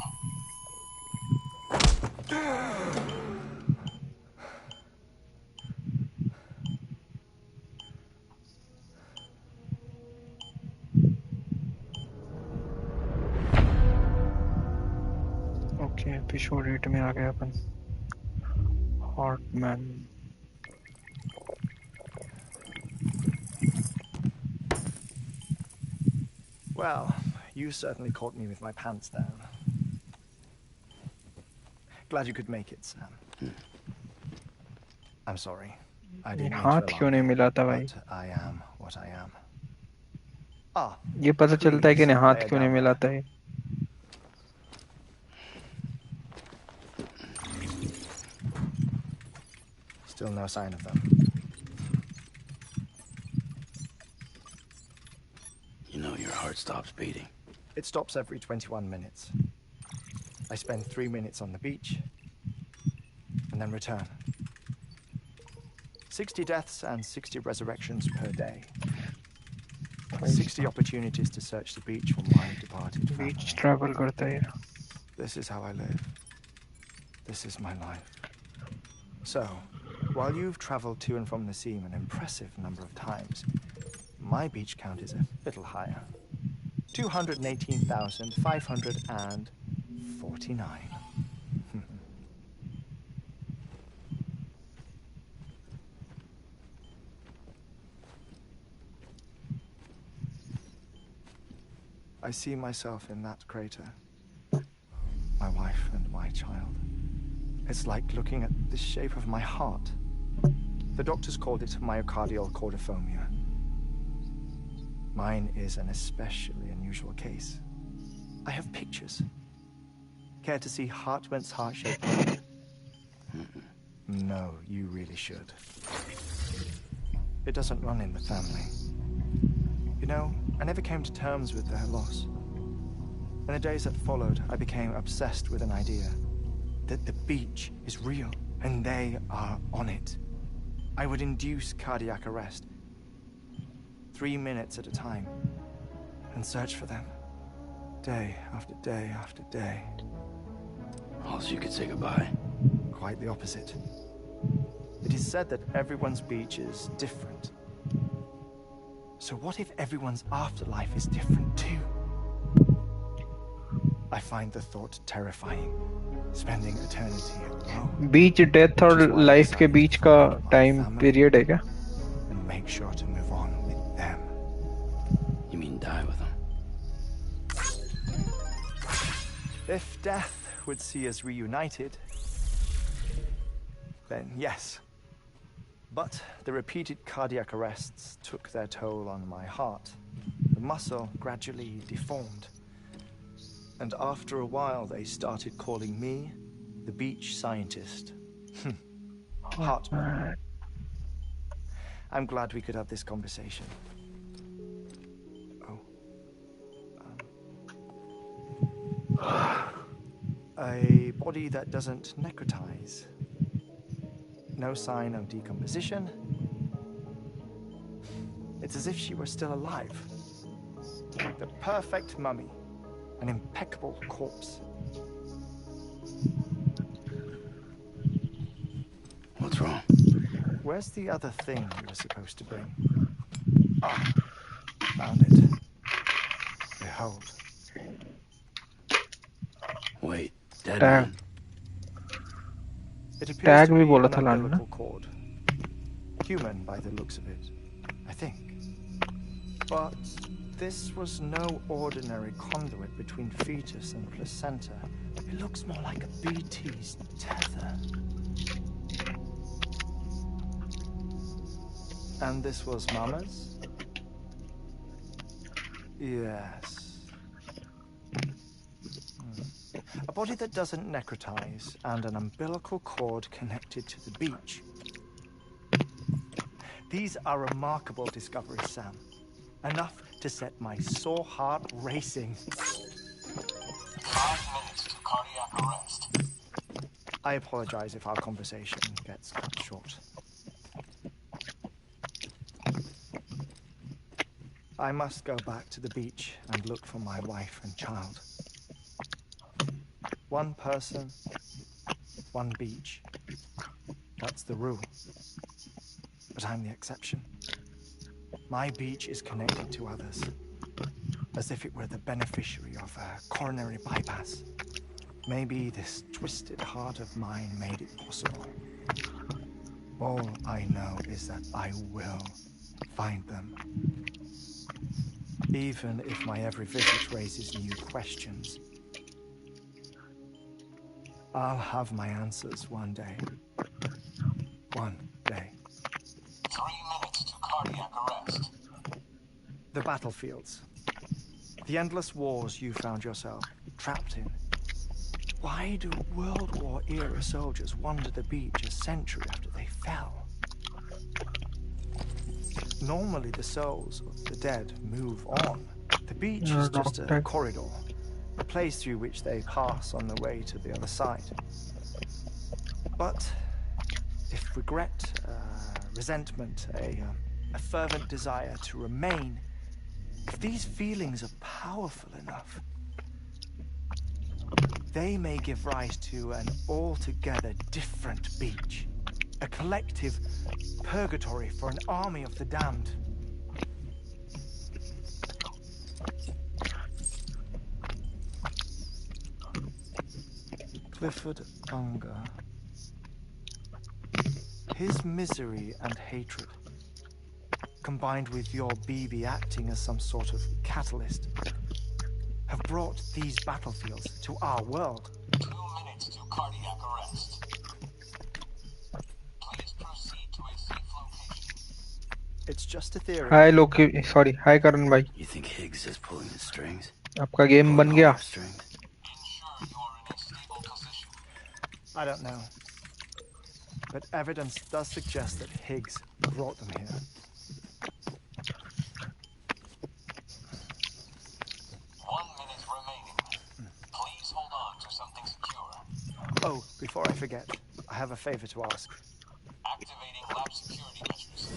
Okay episode 8 में आ गए अपन। Hartmann. Well, you certainly caught me with my pants down. Glad you could make it, Sam. I'm sorry. I didn't mean to हाथ क्यों alarm नहीं you, मिला था भाई? but I am what I am. Ah, ये पता चलता है कि नहीं हाथ lay क्यों नहीं down मिलाता है? Still no sign of them. You know your heart stops beating. It stops every 21 minutes. I spend 3 minutes on the beach and then return. 60 deaths and 60 resurrections per day. 60 opportunities to search the beach for my departed family. Beach travel करता है। This is how I live. This is my life. So, while you've traveled to and from the sea an impressive number of times, my beach count is a little higher. 218,549. I see myself in that crater. My wife and my child. It's like looking at the shape of my heart. The doctors called it myocardial cordiphomia. Mine is an especially unusual case. I have pictures. Care to see Hartwent's heart-shaped dog? No, you really should. It doesn't run in the family. You know, I never came to terms with their loss. In the days that followed, I became obsessed with an idea. That the beach is real, and they are on it. I would induce cardiac arrest, 3 minutes at a time, and search for them, day after day after day. Also, you could say goodbye. Quite the opposite. It is said that everyone's beach is different. So what if everyone's afterlife is different too? I find the thought terrifying. Spending eternity alone. Beach death और life के बीच का time period है क्या? And make sure to move on with them. You mean die with them? If death would see us reunited, then yes. But the repeated cardiac arrests took their toll on my heart. The muscle gradually deformed. And after a while, they started calling me the beach scientist. Hartman. I'm glad we could have this conversation. A body that doesn't necrotize. No sign of decomposition. It's as if she were still alive. The perfect mummy. An impeccable corpse. What's wrong? Where's the other thing you were supposed to bring? Ah, found it. Behold. Wait, Deadman. It appears Tag to भी be बोला an था लाल ने. umbilical cord. Human by the looks of it, I think. But this was no ordinary conduit between fetus and placenta. It looks more like a BT's tether. And this was Mama's? Yes. A body that doesn't necrotize and an umbilical cord connected to the beach. These are remarkable discoveries, Sam. Enough to set my sore heart racing. 5 minutes to cardiac arrest. I apologize if our conversation gets cut short. I must go back to the beach and look for my wife and child. One person, one beach. That's the rule. But I'm the exception. My beach is connected to others, as if it were the beneficiary of a coronary bypass. Maybe this twisted heart of mine made it possible. All I know is that I will find them. Even if my every visit raises new questions. I'll have my answers one day. One day. 3 minutes to cardiac arrest. The battlefields. The endless wars you found yourself trapped in. Why do World War era soldiers wander the beach a century after they fell? Normally the souls of the dead move on. The beach is just a corridor, a place through which they pass on the way to the other side. But if regret, resentment, a fervent desire to remain, if these feelings are powerful enough, they may give rise to an altogether different beach, a collective purgatory for an army of the damned. Clifford Unger. His misery and hatred, combined with your BB acting as some sort of catalyst, have brought these battlefields to our world. 2 minutes to cardiac arrest. Please proceed to a safe location. It's just a theory. Hi Loki, sorry. Hi Karan bhai. You think Higgs is pulling the strings? आपका game बन Pulling all गया? those strings. I don't know. But evidence does suggest that Higgs brought them here. Oh, before I forget, I have a favor to ask. Activating lab security measures.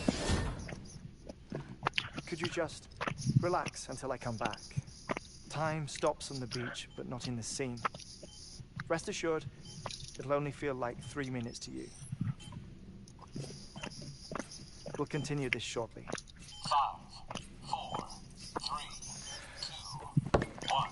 Could you just relax until I come back? Time stops on the beach, but not in the scene. Rest assured, it'll only feel like 3 minutes to you. We'll continue this shortly. 5, 4, 3, 2, 1.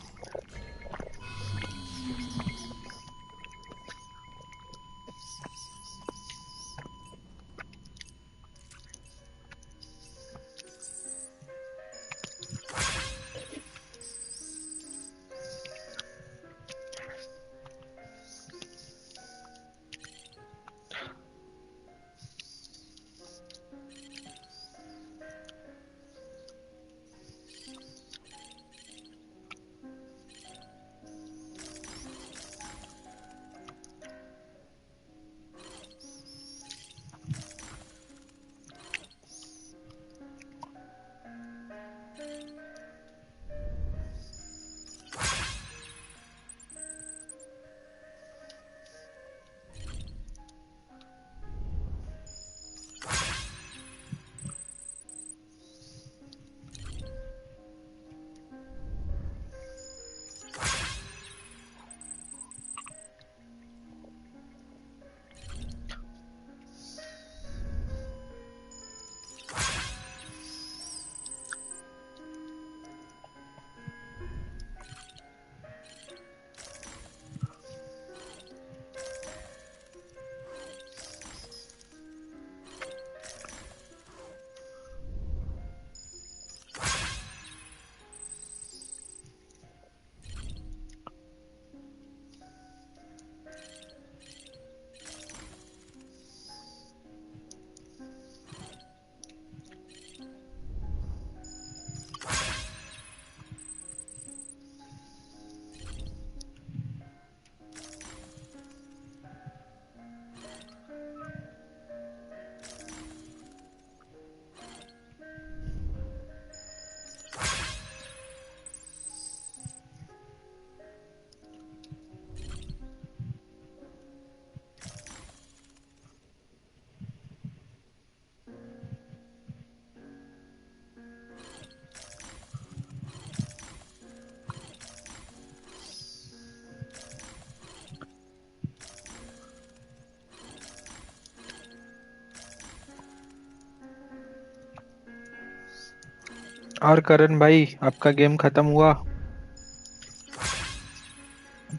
और करण भाई, आपका game खत्म हुआ?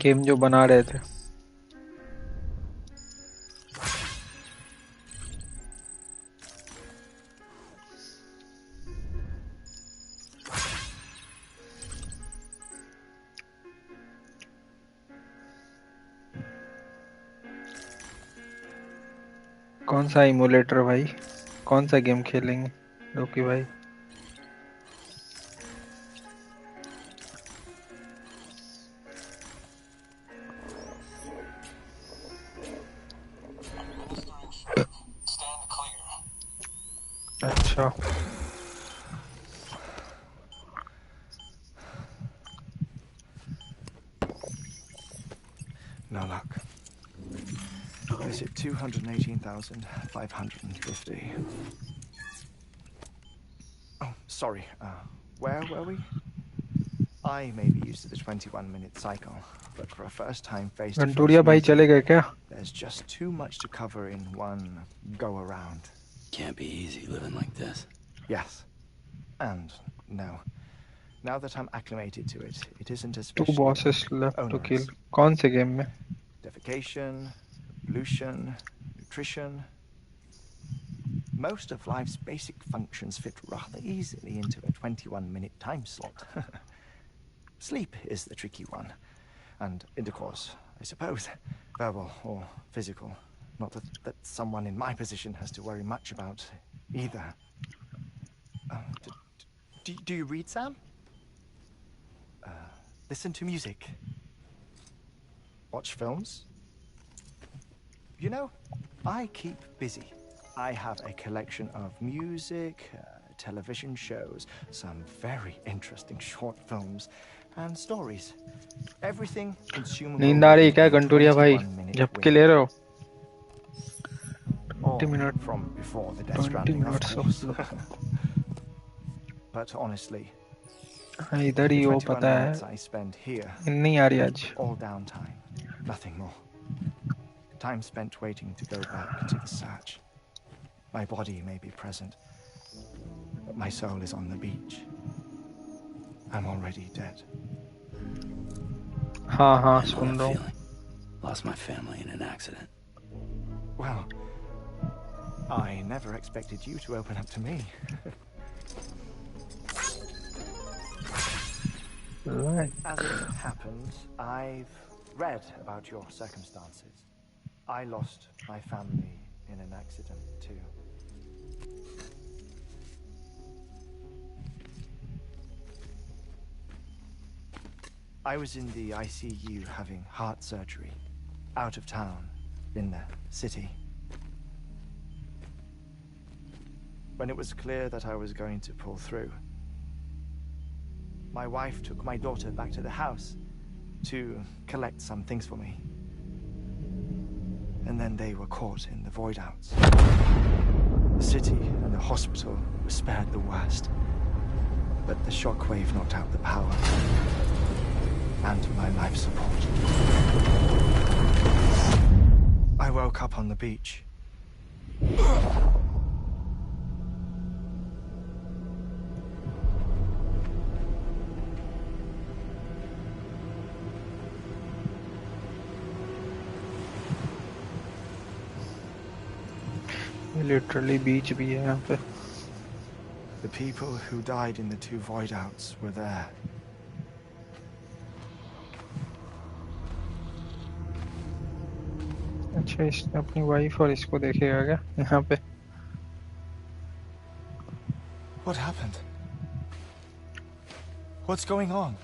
Game जो बना रहे थे। कौन सा इमुलेटर भाई? कौन सा गेम खेलेंगे लोकी भाई? Stand clear. अच्छा, No luck. Visit 218,550. Oh, sorry. Where were we? I may be used to the 21-minute cycle, but for a first-time face-to-face घंटूरिया भाई meeting, चले गए क्या? there's just too much to cover in one go-around. Can't be easy living like this. Yes. And no. Now that I'm acclimated to it, it isn't Two especially bosses left to kill. onerous. कौन से game में? Defecation, pollution, nutrition. Most of life's basic functions fit rather easily into a 21-minute time slot. Sleep is the tricky one. And intercourse, I suppose. Verbal or physical. Not that someone in my position has to worry much about either. Do you read, Sam? Listen to music. Watch films. You know, I keep busy. I have a collection of music, television shows, some very interesting short films, and stories. Everything consumable नींद आ रही है क्या within a गंटूरिया भाई? 21-minute झपके window. ले रहे हो? Or 20 minutes. from before the Death 20 Stranding, of minutes of course. slow. But honestly, हाँ इधर ही the हो 21 पता है. minutes I spend here, नहीं आ रही आज. all downtime, nothing more. Time spent waiting to go back to the search. My body may be present, but my soul is on the beach. I'm already dead. हाँ हाँ I know soon that रहा हूँ. feeling. Lost my family in an accident. Well, I never expected you to open up to me. Right. As it happens, I've read about your circumstances. I lost my family in an accident too. I was in the ICU having heart surgery, out of town, in the city. When it was clear that I was going to pull through, my wife took my daughter back to the house to collect some things for me. And then they were caught in the void outs. The city and the hospital were spared the worst, but the shockwave knocked out the power and my life support. I woke up on the beach. Literally beach भी है यहाँ पे. The people who died in the two void outs were there. अच्छा इसने अपनी wife और इसको देखेगा क्या यहाँ पे? What happened? What's going on?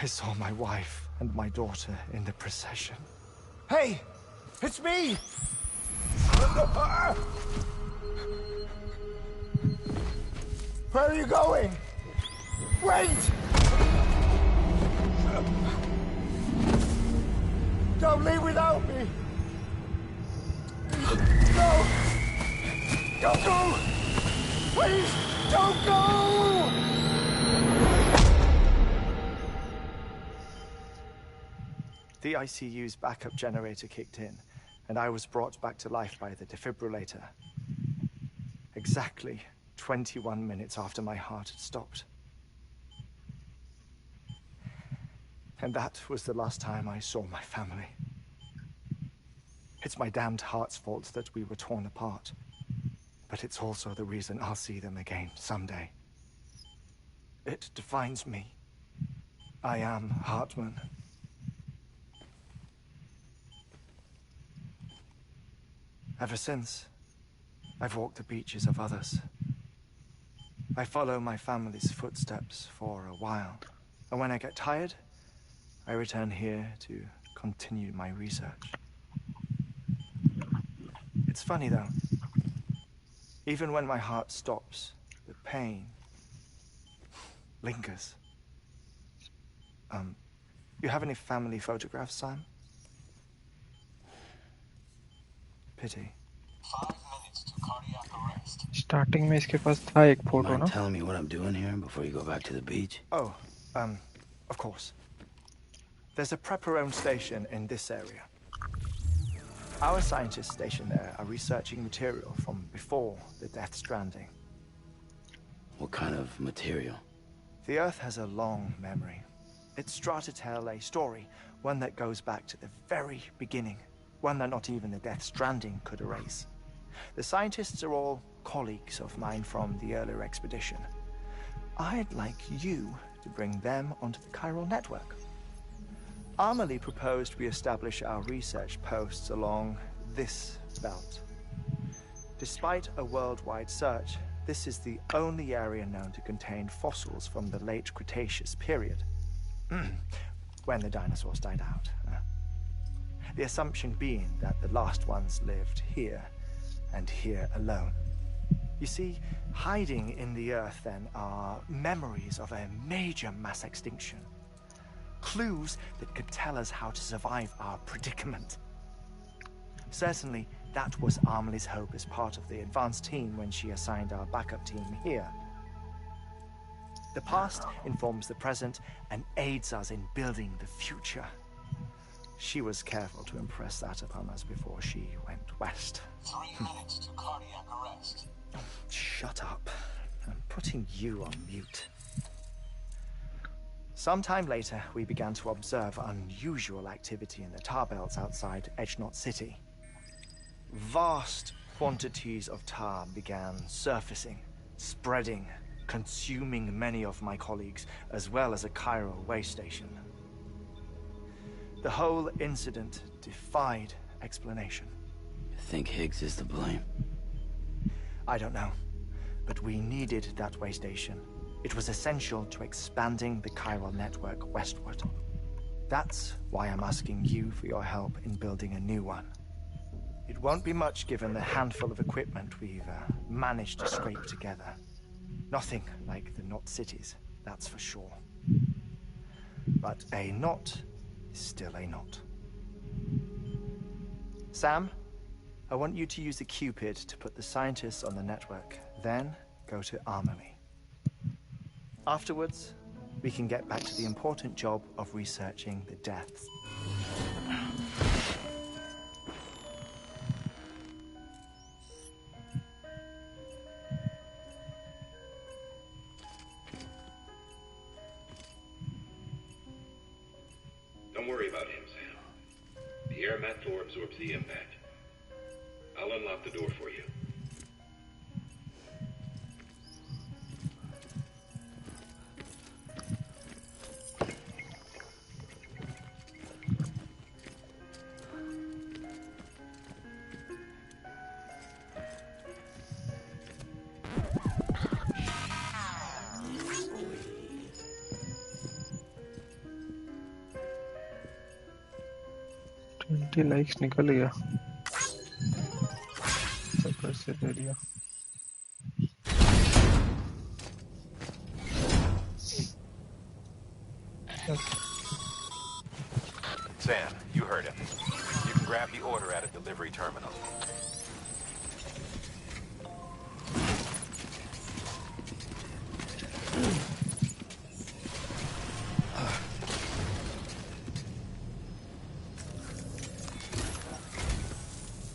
I saw my wife and my daughter in the procession. Hey! It's me! Where are you going? Wait! Don't leave without me! No! Don't go! Please, don't go! The ICU's backup generator kicked in, and I was brought back to life by the defibrillator. Exactly 21 minutes after my heart had stopped. And that was the last time I saw my family. It's my damned heart's fault that we were torn apart. But it's also the reason I'll see them again someday. It defines me. I am Hartman. Ever since, I've walked the beaches of others. I follow my family's footsteps for a while, and when I get tired, I return here to continue my research. It's funny though. Even when my heart stops, the pain lingers. You have any family photographs, Sam? Pity. 5 minutes to cardiac arrest. Starting में इसके पास था एक photo Mind ना. telling me what I'm doing here before you go back to the beach? Oh, of course. There's a prepper-owned station in this area. Our scientists stationed there are researching material from before the Death Stranding. What kind of material? The Earth has a long memory. It's trying to tell a story, one that goes back to the very beginning, one that not even the Death Stranding could erase. The scientists are all colleagues of mine from the earlier expedition. I'd like you to bring them onto the chiral network. Amelie proposed we establish our research posts along this belt. Despite a worldwide search, this is the only area known to contain fossils from the late Cretaceous period, when the dinosaurs died out. The assumption being that the last ones lived here, and here alone. You see, hiding in the earth then are memories of a major mass extinction. Clues that could tell us how to survive our predicament. Certainly, that was Amelie's hope as part of the advanced team when she assigned our backup team here. The past informs the present and aids us in building the future. She was careful to impress that upon us before she went west. 3 minutes to cardiac arrest. Shut up. I'm putting you on mute. Sometime later, we began to observe unusual activity in the tar belts outside Edgenot City. Vast quantities of tar began surfacing, spreading, consuming many of my colleagues, as well as a chiral way station. The whole incident defied explanation. I think Higgs is to blame. I don't know, but we needed that way station. It was essential to expanding the chiral network westward. That's why I'm asking you for your help in building a new one. It won't be much given the handful of equipment we've managed to scrape together. Nothing like the Knot cities, that's for sure. But a knot is still a knot. Sam, I want you to use the Cupid to put the scientists on the network, then go to Amelie. Afterwards, we can get back to the important job of researching the deaths. Don't worry about him, Sam. The air mat floor absorbs the impact. I'll unlock the door for you. Likes निकल गया सब से दे दिया Sam, you heard him. You can grab the order at a delivery terminal.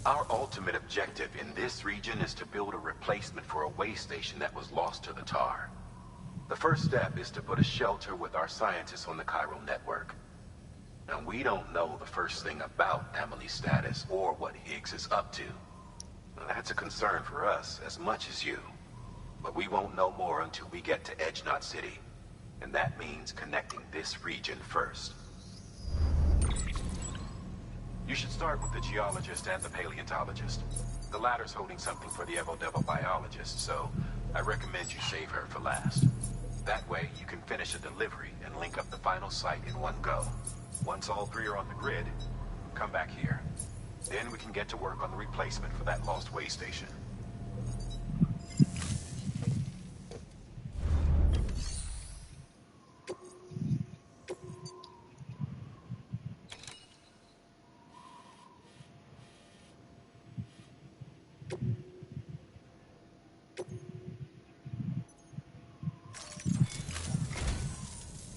Our ultimate objective in this region is to build a replacement for a way station that was lost to the tar. The first step is to put a shelter with our scientists on the chiral network. Now, we don't know the first thing about Amelie's status or what Higgs is up to. Now, that's a concern for us as much as you. But we won't know more until we get to Edgenot City. And that means connecting this region first. You should start with the geologist and the paleontologist. The latter's holding something for the Evo-Devo biologist, so I recommend you save her for last. That way, you can finish a delivery and link up the final site in one go. Once all three are on the grid, come back here. Then we can get to work on the replacement for that lost way station.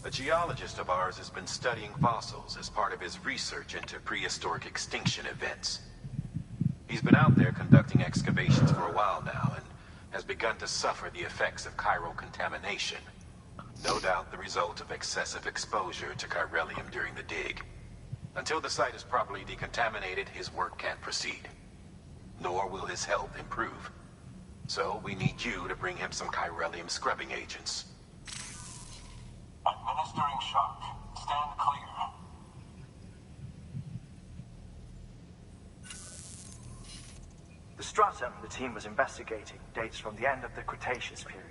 A geologist of ours has been studying fossils as part of his research into prehistoric extinction events. He's been out there conducting excavations for a while now and has begun to suffer the effects of chiral contamination. No doubt the result of excessive exposure to chiralium during the dig. Until the site is properly decontaminated, his work can't proceed. nor will his health improve. So we need you to bring him some chiralium scrubbing agents. Administering shock. Stand clear. The stratum the team was investigating dates from the end of the Cretaceous period,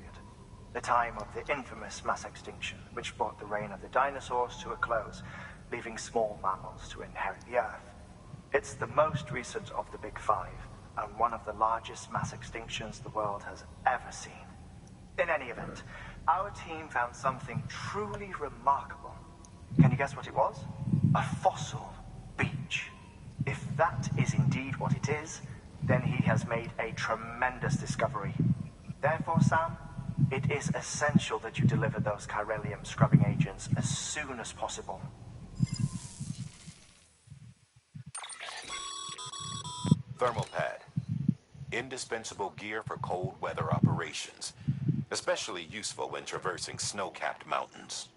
the time of the infamous mass extinction, which brought the reign of the dinosaurs to a close, leaving small mammals to inherit the Earth. It's the most recent of the Big Five, and one of the largest mass extinctions the world has ever seen. In any event, our team found something truly remarkable. Can you guess what it was? A fossil beach. If that is indeed what it is, then he has made a tremendous discovery. Therefore, Sam, it is essential that you deliver those chiralium scrubbing agents as soon as possible. Thermal pad. Indispensable gear for cold weather operations. Especially useful when traversing snow-capped mountains.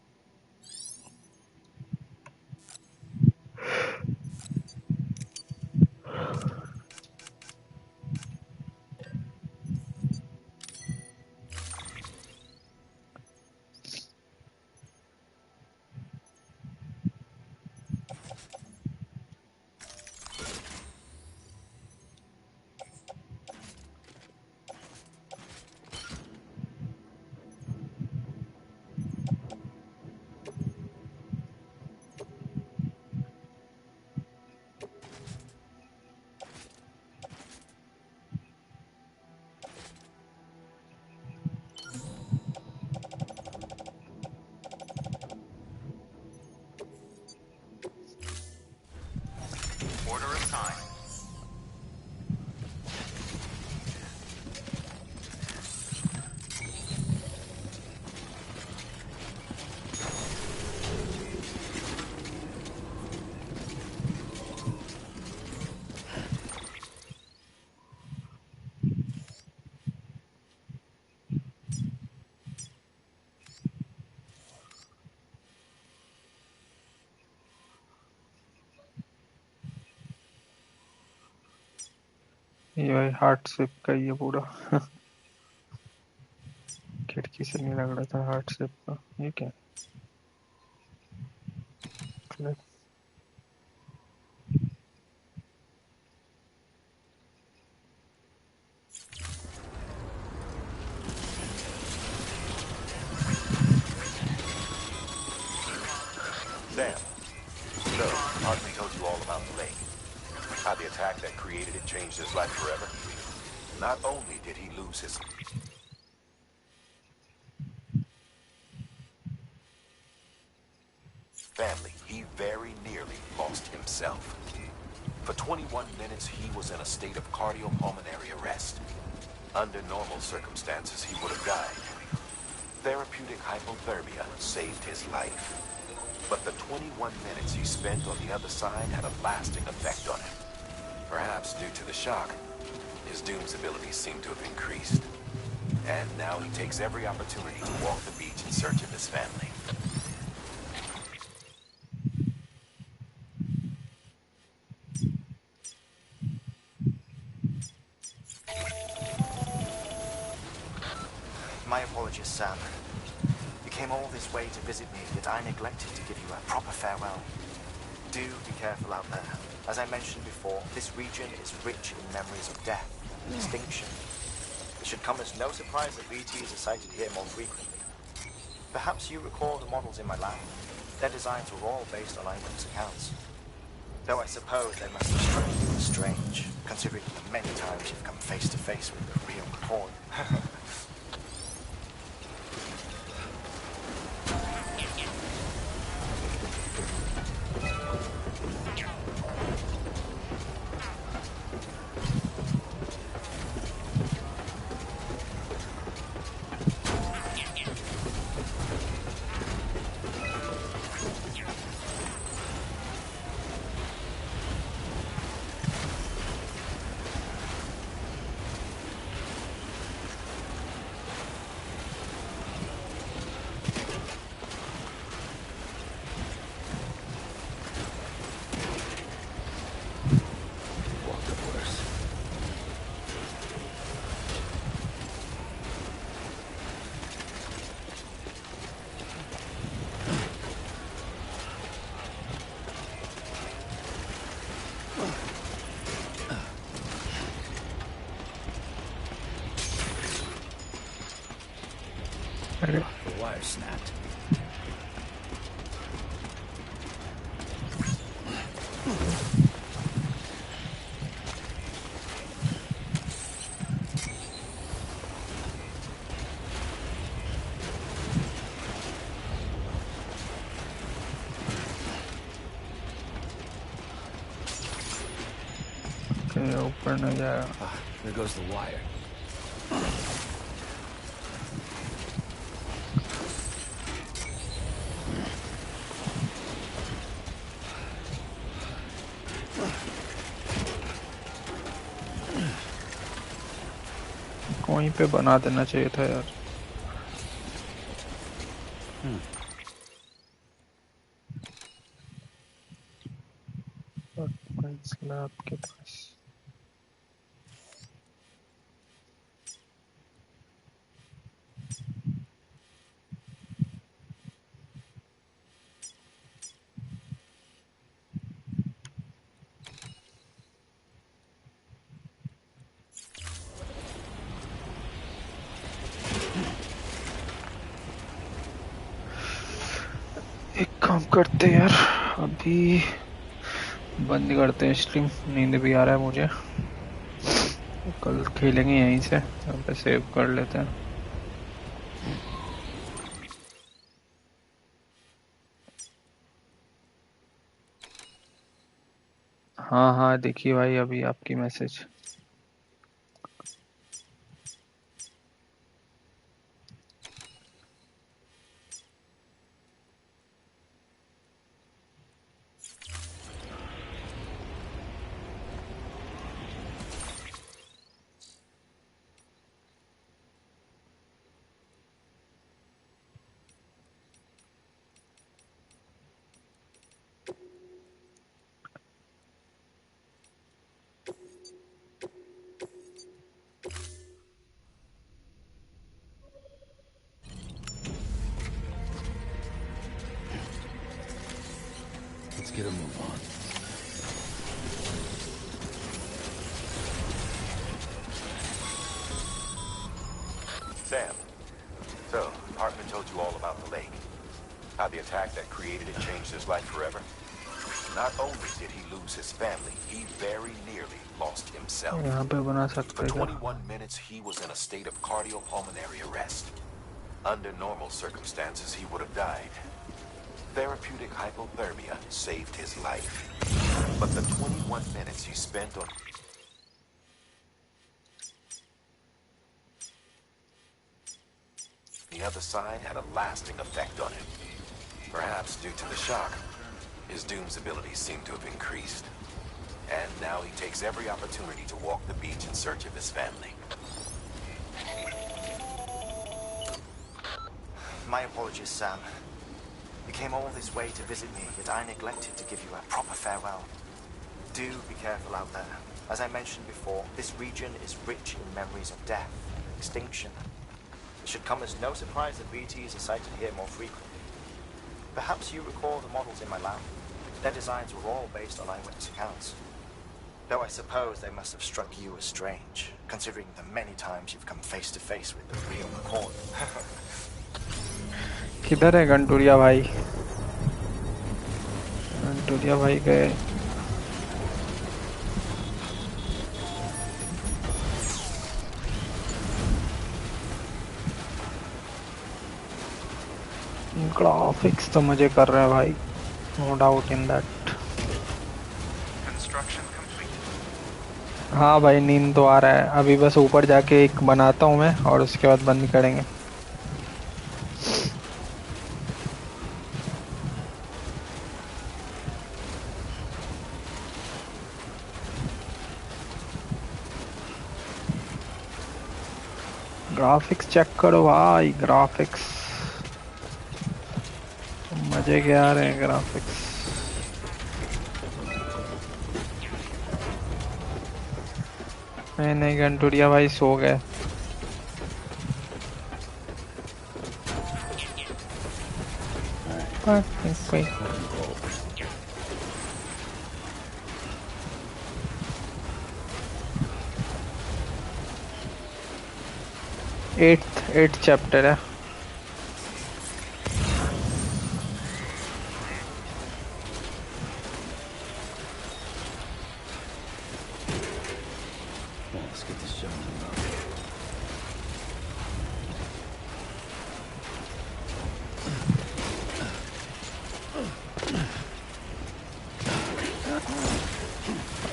Order of time. ये भाई heart shape का ये पूरा खिड़की से नहीं लग रहा था हार्ट शेप का ये क्या है? Sam, so, Hartley told you all about the lake. How the attack that created it changed his life forever. Not only did he lose his family, he very nearly lost himself. For 21 minutes, he was in a state of cardiopulmonary arrest. Under normal circumstances, he would have died. Therapeutic hypothermia saved his life. But the 21 minutes he spent on the other side had a lasting effect on him. Perhaps due to the shock, his Doom's abilities seem to have increased. And now he takes every opportunity to walk the beach in search of his family. My apologies, Sam. You came all this way to visit me, yet I neglected to give you a proper farewell. Do be careful out there. As I mentioned before, this region is rich in memories of death and extinction. It should come as no surprise that VTs are sighted here more frequently. Perhaps you recall the models in my lab? Their designs were all based on eyewitness accounts. Though I suppose they must have struck you as strange, considering the many times you've come face to face with the real Horde. The wire snapped. Okay, ऊपर न जाएगा. There goes the wire. वहीं पे बना देना चाहिए था यार. स्लैब के पास. एक काम करते हैं यार, अभी बंद करते हैं स्ट्रीम. नींद भी आ रहा है मुझे. कल खेलेंगे यहीं से. यहाँ पे सेव कर लेते हैं. हाँ हाँ देखिए भाई अभी आपकी message. Let's get a move on. Sam, so, Hartman told you all about the lake. How the attack that created it changed his life forever? Not only did he lose his family, he very nearly lost himself. यहाँ पे बना सकते For हैं क्या? 21 minutes, he was in a state of cardiopulmonary arrest. Under normal circumstances, he would have died. Therapeutic hypothermia saved his life. But the 21 minutes he spent on the other side had a lasting effect on him. Perhaps due to the shock, his Doom's abilities seem to have increased. And now he takes every opportunity to walk the beach in search of his family. My apologies, Sam. You came all this way to visit me, yet I neglected to give you a proper farewell. Do be careful out there. As I mentioned before, this region is rich in memories of death and extinction. It should come as no surprise that BTs are sighted here more frequently. Perhaps you recall the models in my lab. Their designs were all based on eyewitness accounts. Though I suppose they must have struck you as strange, considering the many times you've come face to face with the real McCoy. किधर है गंटूरिया भाई? गंटूरिया भाई गए. Graphics तो मजे कर रहे हैं भाई. No doubt in that. हाँ भाई नींद तो आ रहा है. अभी बस ऊपर जाके एक बनाता हूँ मैं और उसके बाद बंद करेंगे. ग्राफिक्स चेक करो भाई. ग्राफिक्स मजे के आ रहे हैं ग्राफिक्स. नहीं गंटूरिया भाई सो गए. 8th चैप्टर है। Let's get this show on.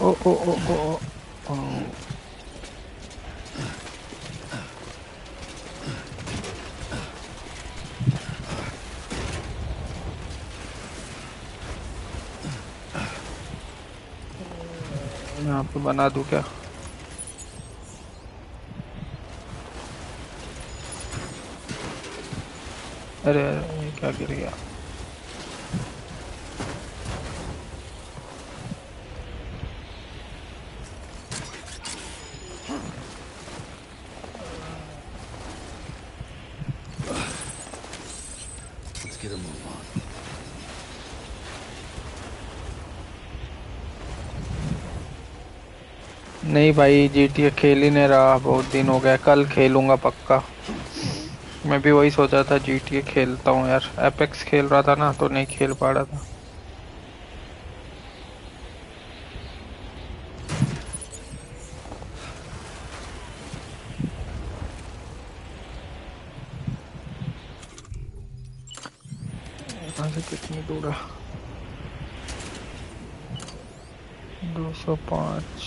Oh. यहाँ पे बना दूं क्या? अरे ये क्या गिर गया? Let's get a move on. नहीं भाई, GTA खेल ही नहीं रहा, बहुत दिन हो गया। कल खेलूंगा पक्का। मैं भी वही सोचा था GTA खेलता हूँ यार। एपेक्स खेल रहा था ना तो नहीं खेल पा रहा था। यहाँ से कितनी दूर है? 205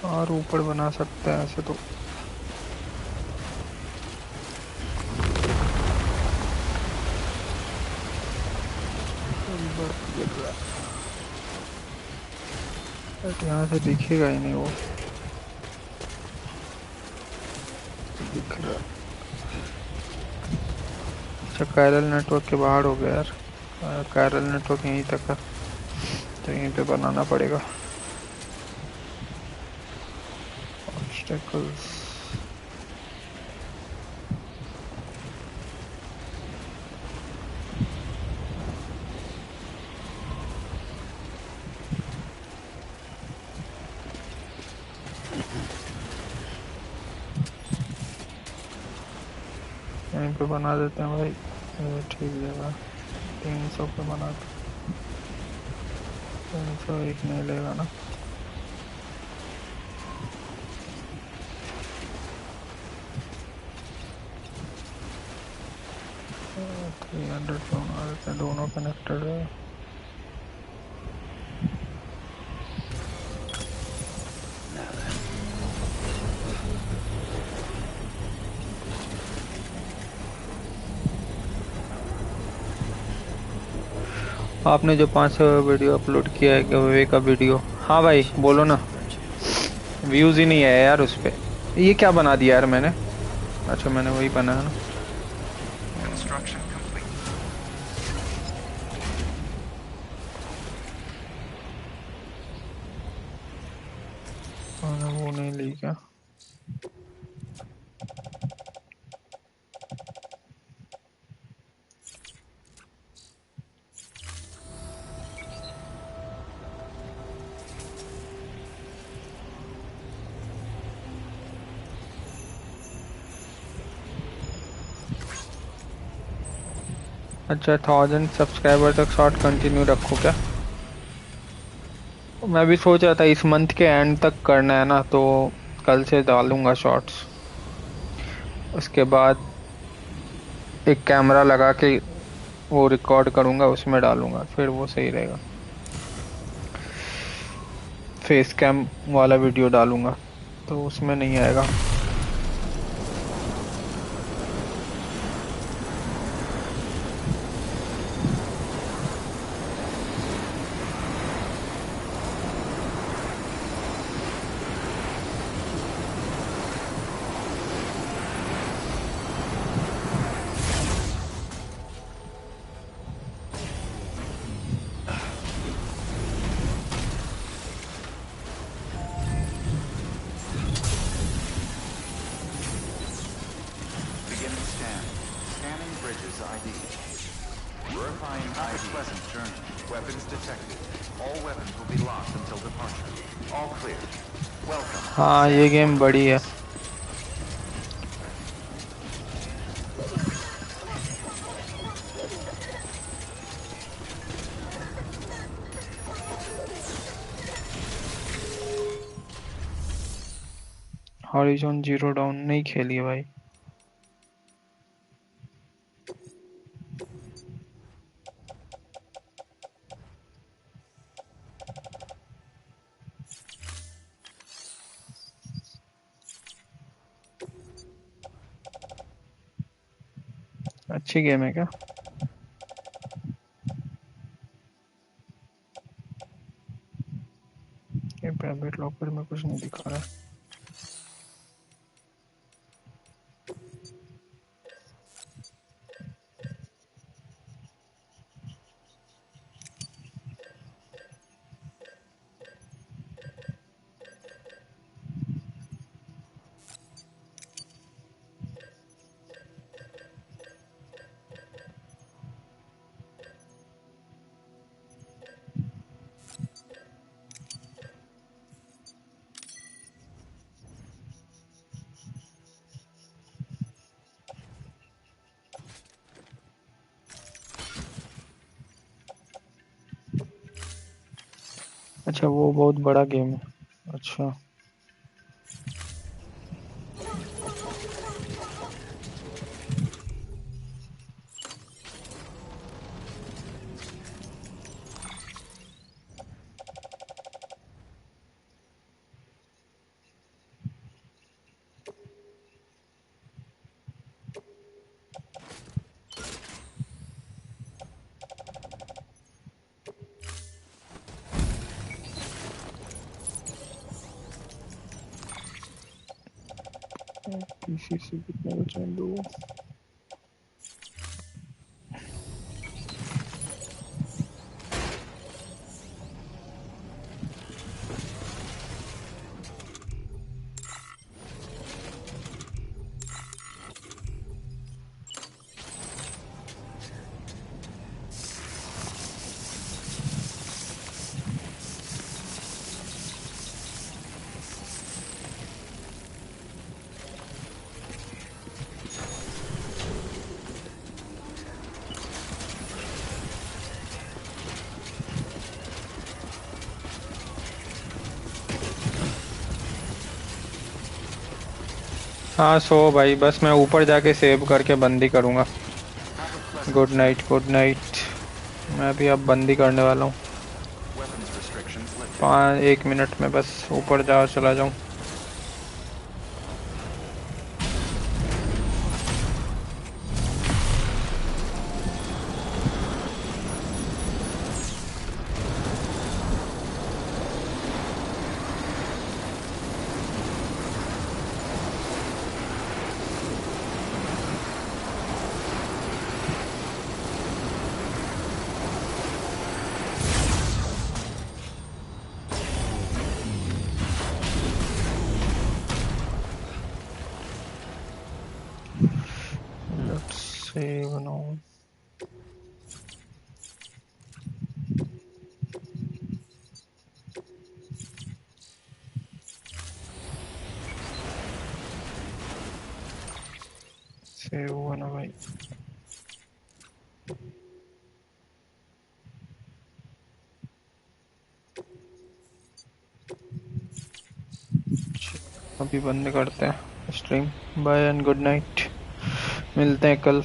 और ऊपर बना सकते हैं ऐसे तो। यहाँ से दिखेगा ही नहीं वो। दिख रहा। अच्छा, कायरल नेटवर्क के बाहर हो गया यार। कायरल नेटवर्क यहीं तक है तो यहीं पे बनाना पड़ेगा। ऑब्स्टेकल्स यहीं पे बना देते हैं भाई। ये ठीक जगह। 300 पे बना दो। 301 नहीं लेगा ना। दोनों कनेक्टेड है। आपने जो 5 वीडियो अपलोड किया है गिवअवे का वीडियो, हाँ भाई बोलो ना। व्यूज ही नहीं आया यार उस पे। ये क्या बना दिया यार मैंने? अच्छा मैंने वही बनाया ना। वो नहीं ली क्या? अच्छा 1000 सब्सक्राइबर तक शॉर्ट कंटिन्यू रखो क्या? मैं भी सोच रहा था इस मंथ के एंड तक करना है ना, तो कल से डालूंगा शॉर्ट्स। उसके बाद एक कैमरा लगा के वो रिकॉर्ड करूंगा, उसमें डालूंगा, फिर वो सही रहेगा। फेस कैम वाला वीडियो डालूंगा तो उसमें नहीं आएगा। हाँ ये गेम बड़ी है। हॉरिजॉन जीरो डाउन नहीं खेली है भाई। अच्छी गेम है क्या? ये प्राइवेट लॉकर में कुछ नहीं दिखा रहा है। अच्छा वो बहुत बड़ा गेम है। अच्छा पीसी से कितने बचे हैं? दो। हाँ सो भाई बस मैं ऊपर जाके सेव करके बंदी करूँगा। Good night good night. मैं भी अब बंदी करने वाला हूँ। 1 मिनट में बस ऊपर चला जाऊँ। Save now. सेव हुआ ना भाई। अभी बंद करते हैं stream. Bye and good night. मिलते हैं कल।